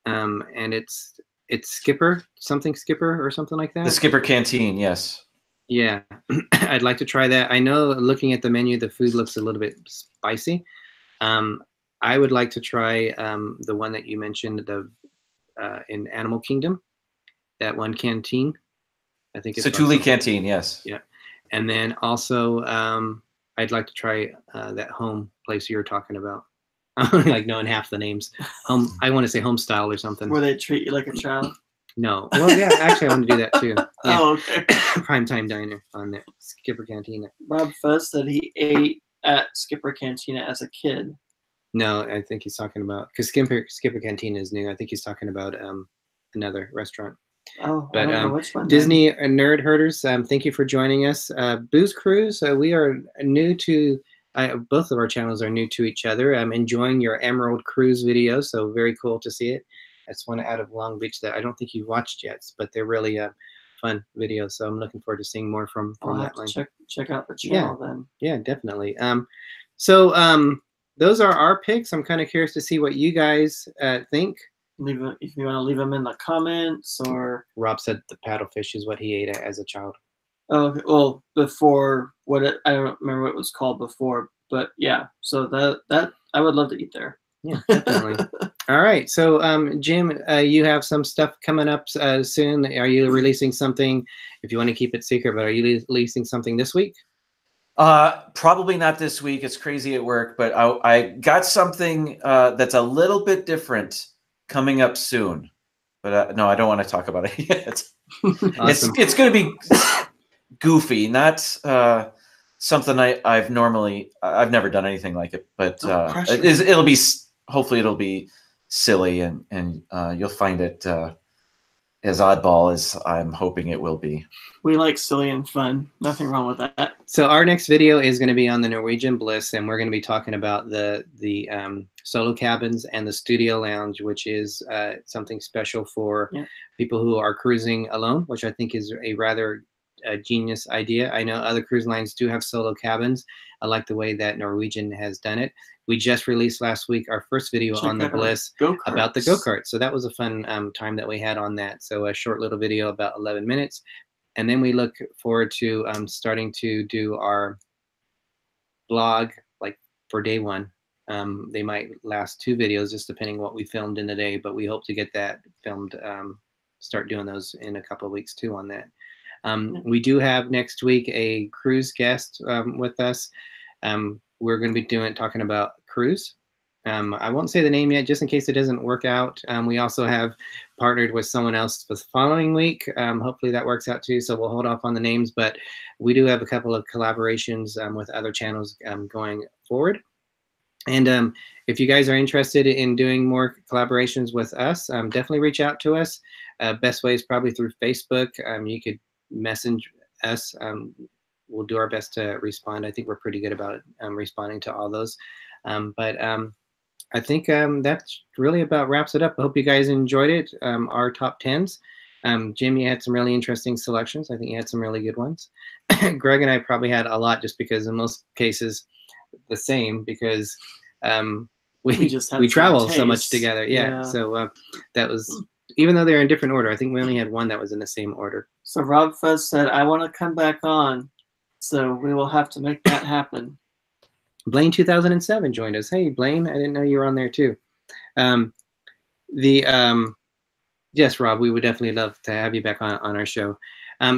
and it's Skipper or something like that. The Skipper Canteen, yes. Yeah, I'd like to try that. I know looking at the menu, the food looks a little bit spicy. I would like to try the one that you mentioned, in Animal Kingdom, that one canteen. I think it's Satuli Canteen, yes. Yeah, and then also I'd like to try that home place you were talking about. Like knowing half the names. I want to say Home Style or something. Where they treat you like a child? No. Well, yeah, actually, I want to do that too. Yeah. Oh, okay. Primetime Diner on there. Skipper Cantina. Rob Fuzz said he ate at Skipper Cantina as a kid. No, I think he's talking about, because Skipper Cantina is new. I think he's talking about another restaurant. Oh, but I don't know which one. Disney Nerd Herders, thank you for joining us. Booze Cruise, we are new to. Both of our channels are new to each other. I'm enjoying your Emerald Cruise videos, so very cool to see it. That's one out of Long Beach that I don't think you've watched yet, but they're really fun videos. So I'm looking forward to seeing more from that line. Check out the channel then. Yeah, definitely. So those are our picks. I'm kind of curious to see what you guys think. If you want to leave them in the comments, or Rob said the paddlefish is what he ate as a child. Oh, well, before I don't remember what it was called before, but yeah. So that I would love to eat there. Yeah, definitely. All right. So, Jim, you have some stuff coming up soon. Are you releasing something? If you want to keep it secret, but are you releasing something this week? Probably not this week. It's crazy at work, but I got something that's a little bit different coming up soon. But no, I don't want to talk about it yet. Awesome. It's going to be goofy, not something I've never done anything like it, but it'll be, hopefully it'll be silly, and you'll find it as oddball as I'm hoping it will be. We like silly and fun. Nothing wrong with that. So our next video is going to be on the Norwegian Bliss, and we're going to be talking about the solo cabins and the studio lounge, which is something special for people who are cruising alone, which I think is a rather genius idea. I know other cruise lines do have solo cabins. I like the way that Norwegian has done it. We just released last week our first video on the Bliss about the go-kart. So that was a fun time that we had on that. So a short little video about 11 minutes. And then we look forward to starting to do our blog like for day one. They might last 2 videos, just depending what we filmed in the day, but we hope to get that filmed, start doing those in a couple of weeks too on that. We do have next week a cruise guest with us. We're going to be talking about cruise. I won't say the name yet, just in case it doesn't work out. We also have partnered with someone else for the following week. Hopefully that works out too, so we'll hold off on the names, but we do have a couple of collaborations with other channels going forward. And if you guys are interested in doing more collaborations with us, definitely reach out to us. Best way is probably through Facebook. You could message us. We'll do our best to respond. I think we're pretty good about responding to all those. But I think that's really about wraps it up. I hope you guys enjoyed it. Our top 10s. Jim, you had some really interesting selections. I think you had some really good ones. Greg and I probably had a lot, just because in most cases the same, because we travel so much together. Yeah. So that was, even though they're in different order, I think we only had one that was in the same order. So Rob Fuzz said, I want to come back on. So we will have to make that happen. Blaine 2007 joined us. Hey, Blaine, I didn't know you were on there too. Yes, Rob, we would definitely love to have you back on our show.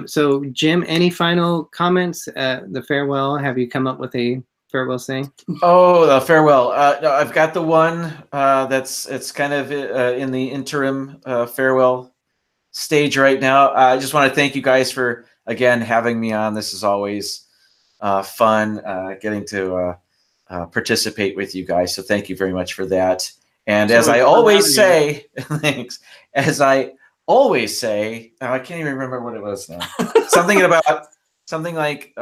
So Jim, any final comments? The farewell, have you come up with a farewell saying? Oh, the farewell. No, I've got the one it's kind of in the interim farewell stage right now. I just want to thank you guys for, again, having me on. This is always fun getting to participate with you guys. So thank you very much for that. And as I always say, thanks. As I always say, I can't even remember what it was now. something like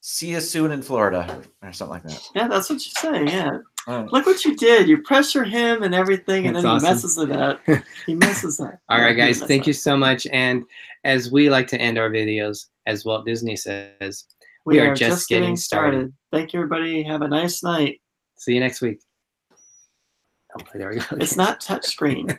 see you soon in Florida or something like that. Yeah, that's what you say. Yeah. Look what you did. You pressure him and everything, and then he messes it up. He messes up. All right, guys. Thank you so much. And as we like to end our videos, as Walt Disney says, we are just getting started. Thank you, everybody. Have a nice night. See you next week. Oh, there we go. It's not touch screen.